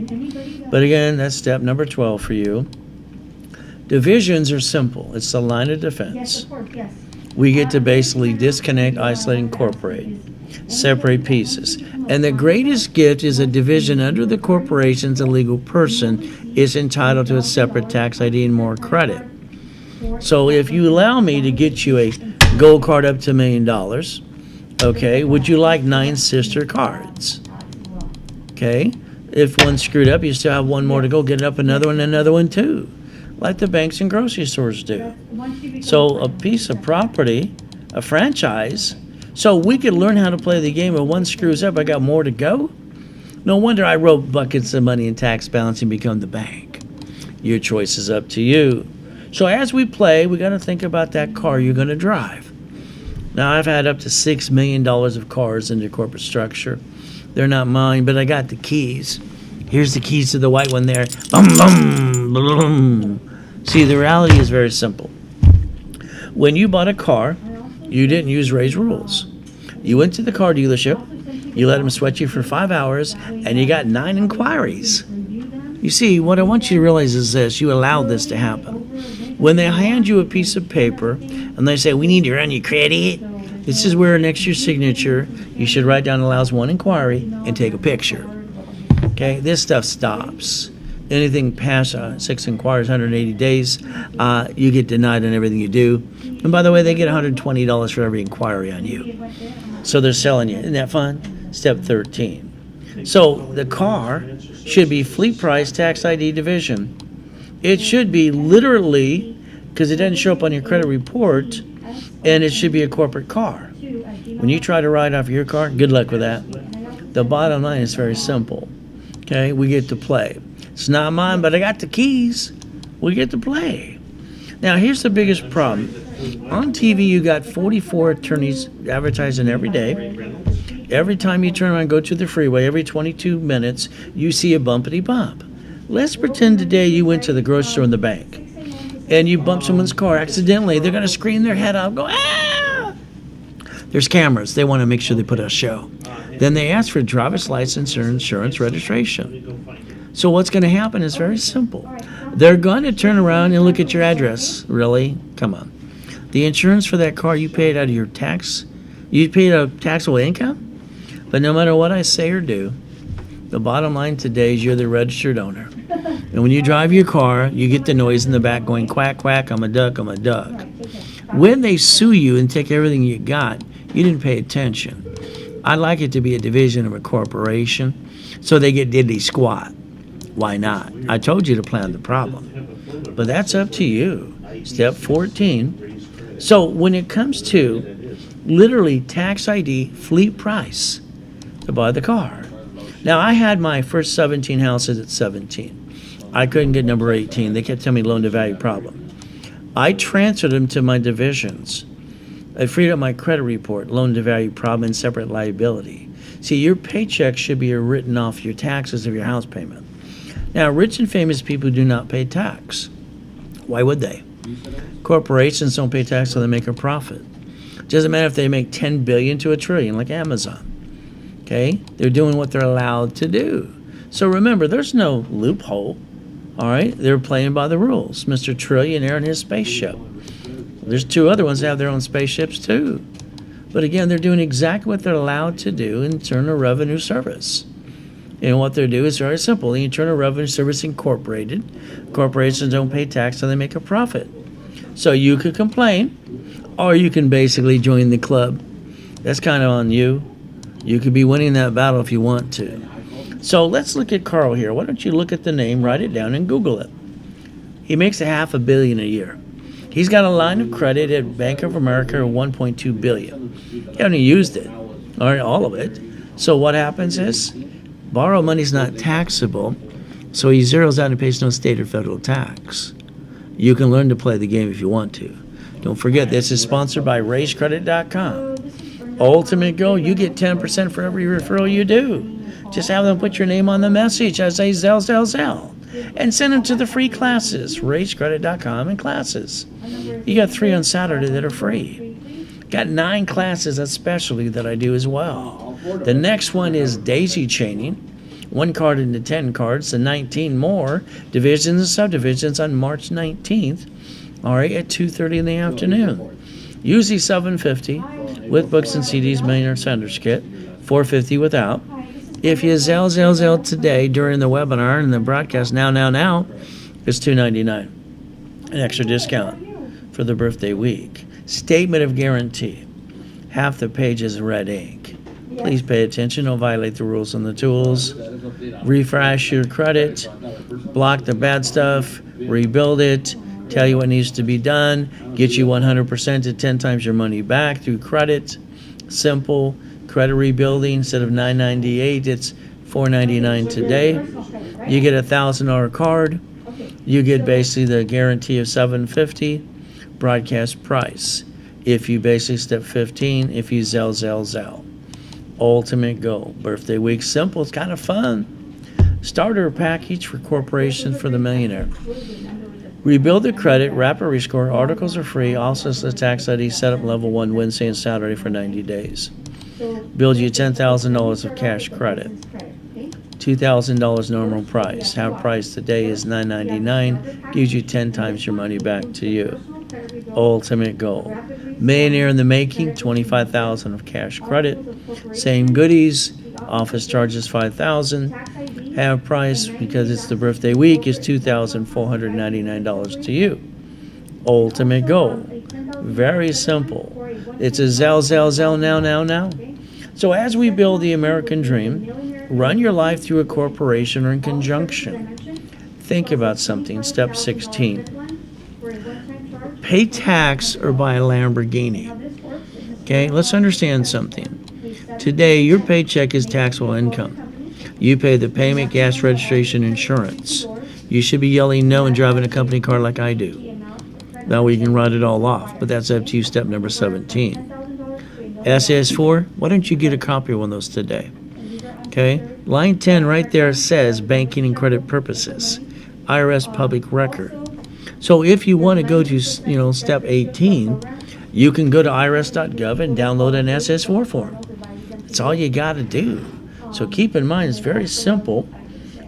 But again, that's step number 12 for you. Divisions are simple. It's the line of defense. We get to basically disconnect, isolate, incorporate. Separate pieces. And the greatest gift is a division under the corporation's a legal person is entitled to a separate tax ID and more credit. So if you allow me to get you a gold card up to $1 million, okay, would you like 9 sister cards? Okay, if one screwed up, you still have one more to go. Get up another one too, like the banks and grocery stores do. So a piece of property, a franchise. So we could learn how to play the game. If one screws up, I got more to go. No wonder I wrote Buckets of Money and Tax Balancing Become the Bank. Your choice is up to you. So as we play, we got to think about that car you're going to drive. Now, I've had up to $6 million of cars in the corporate structure. They're not mine, but I got the keys. Here's the keys to the white one there. Boom, boom, boom. See, the reality is very simple. When you bought a car, you didn't use Ray's rules. You went to the car dealership, you let them sweat you for 5 hours, and you got 9 inquiries. You see, what I want you to realize is this, you allowed this to happen. When they hand you a piece of paper, and they say, we need to run your credit, this is where next to your signature, you should write down allows 1 inquiry and take a picture. Okay, this stuff stops. Anything past 6 inquiries, 180 days, you get denied on everything you do. And by the way, they get $120 for every inquiry on you. So they're selling you. Isn't that fun? Step 13. So the car should be fleet price tax ID division. It should be literally, because it doesn't show up on your credit report, and it should be a corporate car. When you try to write off your car, good luck with that. The bottom line is very simple. Okay, we get to play. It's not mine, but I got the keys. We get to play. Now, here's the biggest problem. On TV, you got 44 attorneys advertising every day. Every time you turn around and go to the freeway, every 22 minutes, you see a bumpity bump. Let's pretend today you went to the grocery store in the bank, and you bump someone's car accidentally. They're going to scream their head off, go, ah! There's cameras. They want to make sure they put a show. Then they ask for driver's license or insurance registration. So what's going to happen is very simple. They're going to turn around and look at your address. Really? Come on. The insurance for that car you paid out of your tax, you paid a taxable income? But no matter what I say or do, the bottom line today is you're the registered owner. And when you drive your car, you get the noise in the back going quack, quack, I'm a duck, I'm a duck. When they sue you and take everything you got, you didn't pay attention. I'd like it to be a division of a corporation so they get diddly squat. Why not? I told you to plan the problem. But that's up to you. Step 14. So when it comes to literally tax ID, fleet price to buy the car. Now, I had my first 17 houses at 17. I couldn't get number 18. They kept telling me loan to value problem. I transferred them to my divisions. I freed up my credit report, loan to value problem, and separate liability. See, your paycheck should be written off your taxes of your house payment. Now, rich and famous people do not pay tax. Why would they? Corporations don't pay tax until they make a profit. It doesn't matter if they make 10 billion to a trillion, like Amazon. Okay? They're doing what they're allowed to do. So remember, there's no loophole. All right? They're playing by the rules. Mr. Trillionaire and his spaceship. There's two other ones that have their own spaceships too. But again, they're doing exactly what they're allowed to do in Internal Revenue Service. And what they do is very simple. The Internal Revenue Service Incorporated. Corporations don't pay tax until they make a profit. So you could complain, or you can basically join the club. That's kind of on you. You could be winning that battle if you want to. So let's look at Carl here. Why don't you look at the name, write it down, and Google it. He makes $500 million a year. He's got a line of credit at Bank of America of $1.2 billion. He hasn't used it, all of it. So what happens is, borrowed money is not taxable, so he zeroes out and pays no state or federal tax. You can learn to play the game if you want to. Don't forget, this is sponsored by RaceCredit.com. Ultimate goal, you get 10% for every referral you do. Just have them put your name on the message. I say Zell, Zell, Zell. And send them to the free classes, RaceCredit.com and classes. You got 3 on Saturday that are free. Got 9 classes especially that I do as well. The next one is daisy chaining. 1 card into 10 cards, and 19 more divisions and subdivisions on March 19th, all right, at 2:30 in the afternoon. Usually $750 with books and CDs, Millionaire Senders Kit, $450 without. If you Zell today during the webinar and the broadcast now, it's $299. An extra discount for the birthday week. Statement of guarantee. Half the page is red ink. Please pay attention. Don't violate the rules on the tools. Refresh your credit. Block the bad stuff. Rebuild it. Tell you what needs to be done. Get you 100% to 10 times your money back through credit. Simple. Credit rebuilding. Instead of $998, it's $499 today. You get a $1,000 card. You get basically the guarantee of $750 broadcast price. If you basically step 15, if you Zell. Ultimate goal. Birthday week. Simple. It's kind of fun. Starter package for corporations for the millionaire. Rebuild the credit. Rapid rescore. Articles are free. Also the tax ID. Set up level 1 Wednesday and Saturday for 90 days. Build you $10,000 of cash credit. $2,000 normal price. Half price today is $999. Gives you 10 times your money back to you. Ultimate goal. Millionaire in the making, $25,000 of cash credit. Same goodies. Office charges $5,000. Half price, because it's the birthday week, is $2,499 to you. Ultimate goal. Very simple. It's a Zell now. So as we build the American dream, run your life through a corporation or in conjunction. Think about something. Step 16. Pay tax or buy a Lamborghini. Okay, let's understand something. Today, your paycheck is taxable income. You pay the payment, gas, registration, insurance. You should be yelling no and driving a company car like I do. Now we can write it all off, but that's up to you. Step number 17. SS4, why don't you get a copy of one of those today? Okay, line 10 right there says banking and credit purposes. IRS public record. So if you want to go to, step 18, you can go to irs.gov and download an SS4 form. That's all you got to do. So keep in mind, it's very simple.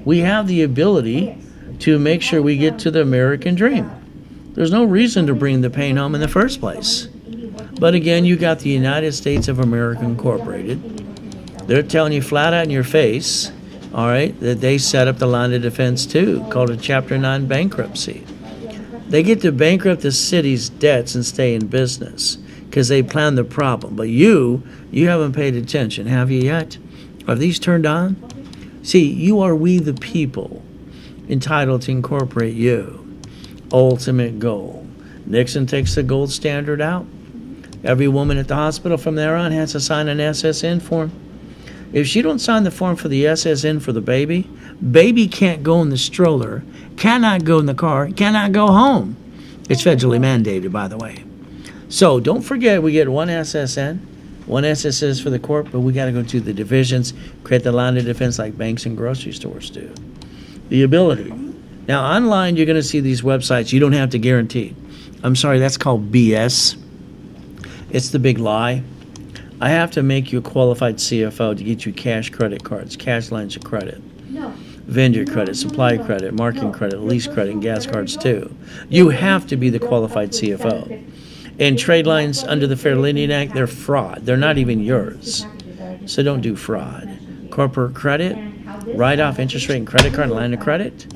We have the ability to make sure we get to the American dream. There's no reason to bring the pain home in the first place. But again, you got the United States of America Incorporated. They're telling you flat out in your face, all right, that they set up the line of defense too, called a Chapter 9 bankruptcy. They get to bankrupt the city's debts and stay in business because they planned the problem. But you haven't paid attention, have you yet? Are these turned on? See, you are we the people. entitled to incorporate you. Ultimate goal. Nixon takes the gold standard out. Every woman at the hospital from there on has to sign an SSN form. If she don't sign the form for the SSN for the baby, baby can't go in the stroller, cannot go in the car, cannot go home. It's federally mandated, by the way. So don't forget, we get one SSN, one SSS for the corp, but we got to go to the divisions, create the line of defense like banks and grocery stores do. The ability. Now, online, you're going to see these websites. You don't have to guarantee. I'm sorry, that's called BS. It's the big lie. I have to make you a qualified CFO to get you cash credit cards, cash lines of credit, vendor credit, supply credit, marketing credit, lease credit, and gas cards too. You have to be the qualified CFO. And trade lines under the Fair Lending Act, they're fraud. They're not even yours. So don't do fraud. Corporate credit, write-off interest rate and credit card, line of credit.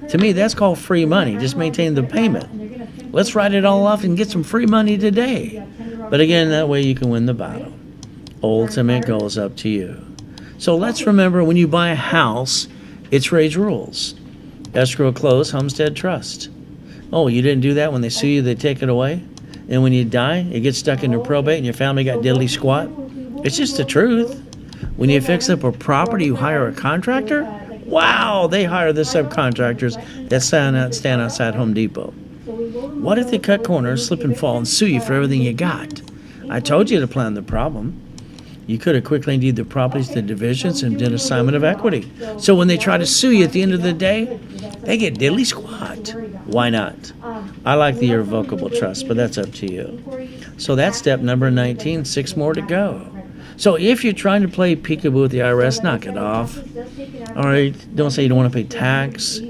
To me, that's called free money. Just maintain the payment. Let's write it all off and get some free money today. But again, that way you can win the battle. Ultimate goal is up to you. So let's remember, when you buy a house, it's Ray's rules. Escrow, close, homestead, trust. Oh, you didn't do that? When they sue you, they take it away? And when you die, it gets stuck into probate and your family got diddly squat? It's just the truth. When you fix up a property, you hire a contractor? Wow, they hire the subcontractors that stand outside Home Depot. What if they cut corners, slip and fall, and sue you for everything you got? I told you to plan the problem. You could have quickly deeded the properties to divisions and did assignment of equity. So when they try to sue you at the end of the day, they get diddly squat. Why not? I like the irrevocable trust, but that's up to you. So that's step number 19, 6 more to go. So if you're trying to play peekaboo with the IRS, knock it off. All right, don't say you don't want to pay tax.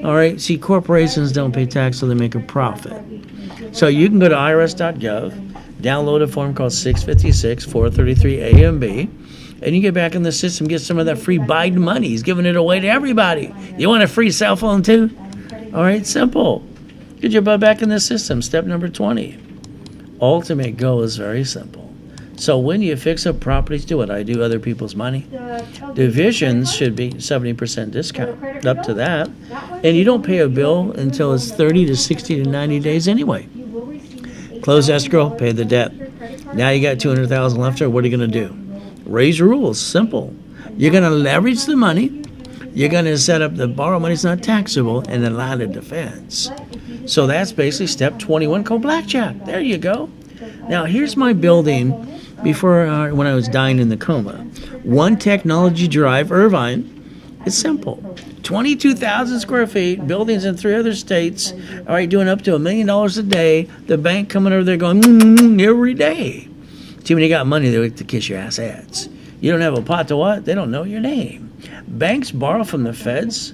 All right, see, corporations don't pay tax so they make a profit. So you can go to irs.gov, download a form called 656 433 AMB, and you get back in the system, get some of that free Biden money. He's giving it away to everybody. You want a free cell phone too? All right, simple. Get your butt back in the system. Step number 20. Ultimate goal is very simple. So when you fix up properties, do what I do, other people's money. Divisions should be 70% discount, up to that. And you don't pay a bill until it's 30 to 60 to 90 days anyway. Close escrow, pay the debt. Now you got $200,000 left over. What are you going to do? Raise rules. Simple. You're going to leverage the money. You're going to set up the borrow money is not taxable and the line of defense. So that's basically step 21 called blackjack. There you go. Now here's my building before when I was dying in the coma. One Technology Drive, Irvine. It's simple. 22,000 square feet, buildings in 3 other states. All right, doing up to $1 million a day. The bank coming over there going every day. See, when you got money, they like to kiss your ass ads. You don't have a pot to what? They don't know your name. Banks borrow from the feds.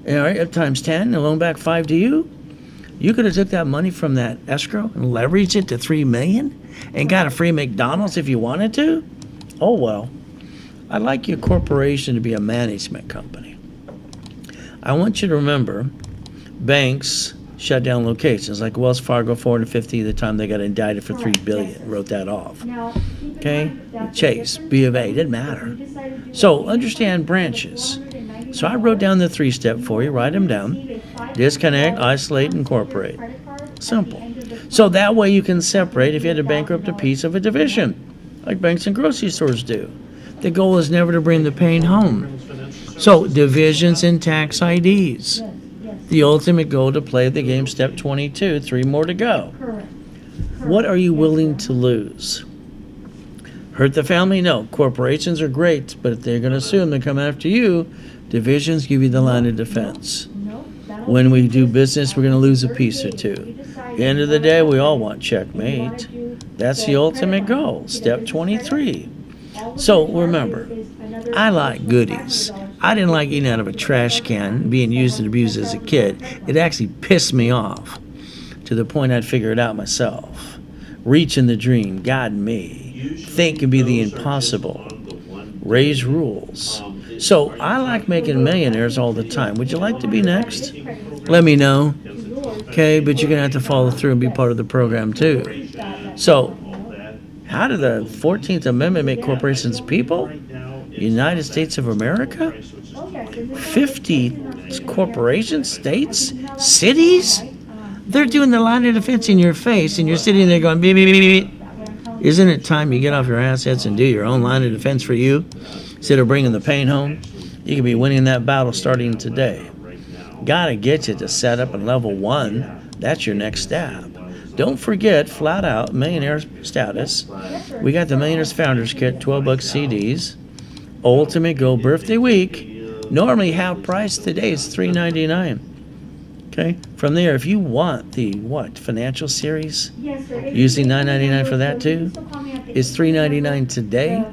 All right, up times 10 and loan back 5 to you. You could have took that money from that escrow and leveraged it to $3 million and got a free McDonald's if you wanted to. Oh well. I'd like your corporation to be a management company. I want you to remember, banks shut down locations like Wells Fargo, 450 the time they got indicted for $3 billion. Wrote that off. Okay, Chase, B of A, didn't matter. So understand branches. So I wrote down the 3-step for you. Write them down. Disconnect, isolate, incorporate. Simple. So that way you can separate if you had to bankrupt a piece of a division, like banks and grocery stores do. The goal is never to bring the pain home. So divisions and tax IDs. The ultimate goal to play the game, step 22, 3 more to go. What are you willing to lose? Hurt the family? No. Corporations are great, but if they're going to sue them, they come after you. Divisions give you the line of defense. When we do business, we're going to lose a piece or two. At the end of the day, we all want checkmate. That's the ultimate goal. Step 23. So remember, I like goodies. I didn't like eating out of a trash can, being used and abused as a kid. It actually pissed me off to the point I'd figure it out myself. Reaching the dream, guide me. Think and be the impossible. Raise rules. So I like making millionaires all the time. Would you like to be next? Let me know. Okay, but you're going to have to follow through and be part of the program too. So how did the 14th Amendment make corporations people? United States of America? 50 corporations, states, cities. They're doing the line of defense in your face, and you're sitting there going, beep, beep, beep, beep. Isn't it time you get off your assets and do your own line of defense for you instead of bringing the pain home? You could be winning that battle starting today. Gotta get you to set up in level 1. That's your next step. Don't forget, flat out, millionaire status. We got the Millionaires Founders Kit, 12-book CDs. Ultimate Go Birthday Week. Normally half price today is $3.99. Okay. From there, if you want the financial series, using $9.99 for that too, it's $3.99 today.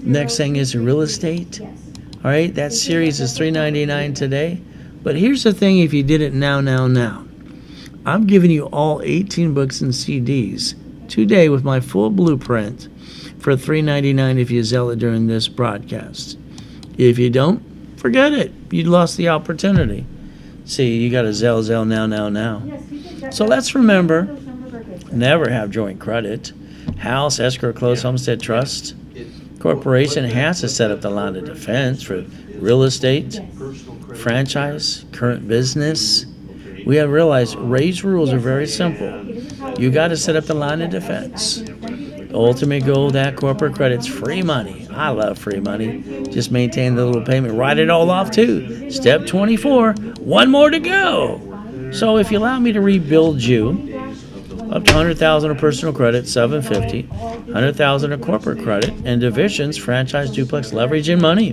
Next thing is real estate. All right, that series is $3.99 today. But here's the thing: if you did it now, I'm giving you all 18 books and CDs today with my full blueprint for $3.99 if you sell it during this broadcast. If you don't, forget it. You lost the opportunity. See, you got to Zell now. So let's remember, never have joint credit. House, escrow, closed homestead trust. Corporation has to set up the line of defense for real estate, franchise, current business. We have realized Ray's rules are very simple. You got to set up the line of defense. Ultimate goal, that corporate credit's free money. I love free money. Just maintain the little payment. Write it all off too. Step 24. One more to go. So if you allow me to rebuild you, up to $100,000 of personal credit, $750, $100,000 of corporate credit, and divisions, franchise, duplex, leverage, and money.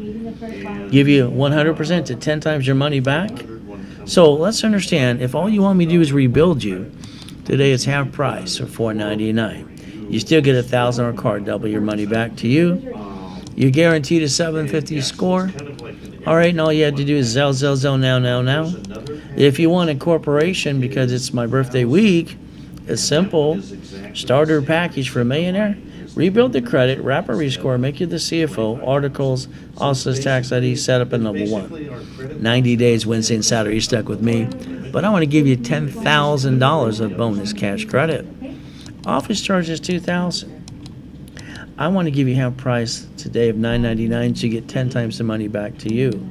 Give you 100% to 10 times your money back. So let's understand, if all you want me to do is rebuild you, today it's half price, or $4.99. You still get $1,000 on a card, double your money back to you. You're guaranteed a $750 score. All right, and all you have to do is Zell now. If you want a corporation, because it's my birthday week, it's simple. Starter package for a millionaire. Rebuild the credit, wrap a rescore, make you the CFO, articles, also tax ID, set up in level 1. 90 days, Wednesday and Saturday, you're stuck with me. But I want to give you $10,000 of bonus cash credit. Office charge is $2,000. I want to give you half price today of $9.99 so you get 10 times the money back to you.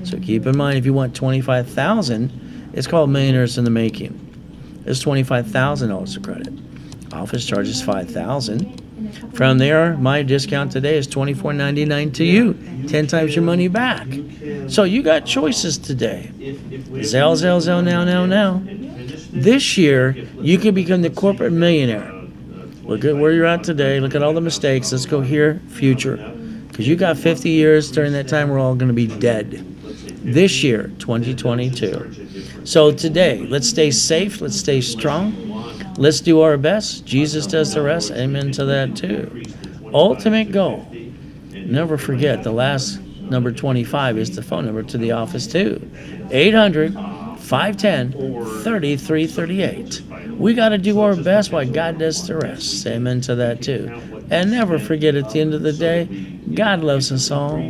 So keep in mind, if you want $25,000, it's called Millionaires in the Making. It's $25,000 of credit. Office charge is $5,000. From there, my discount today is $24.99 to you, 10 times your money back. So you got choices today. Zell now. This year, you can become the corporate millionaire. Look at where you're at today. Look at all the mistakes. Let's go here, future. Because you got 50 years. During that time, we're all going to be dead. This year, 2022. So today, let's stay safe. Let's stay strong. Let's do our best. Jesus does the rest. Amen to that too. Ultimate goal. Never forget, the last number 25 is the phone number to the office too. 800-510-3338. We got to do our best while God does the rest. Amen to that too. And never forget, at the end of the day, God loves us all.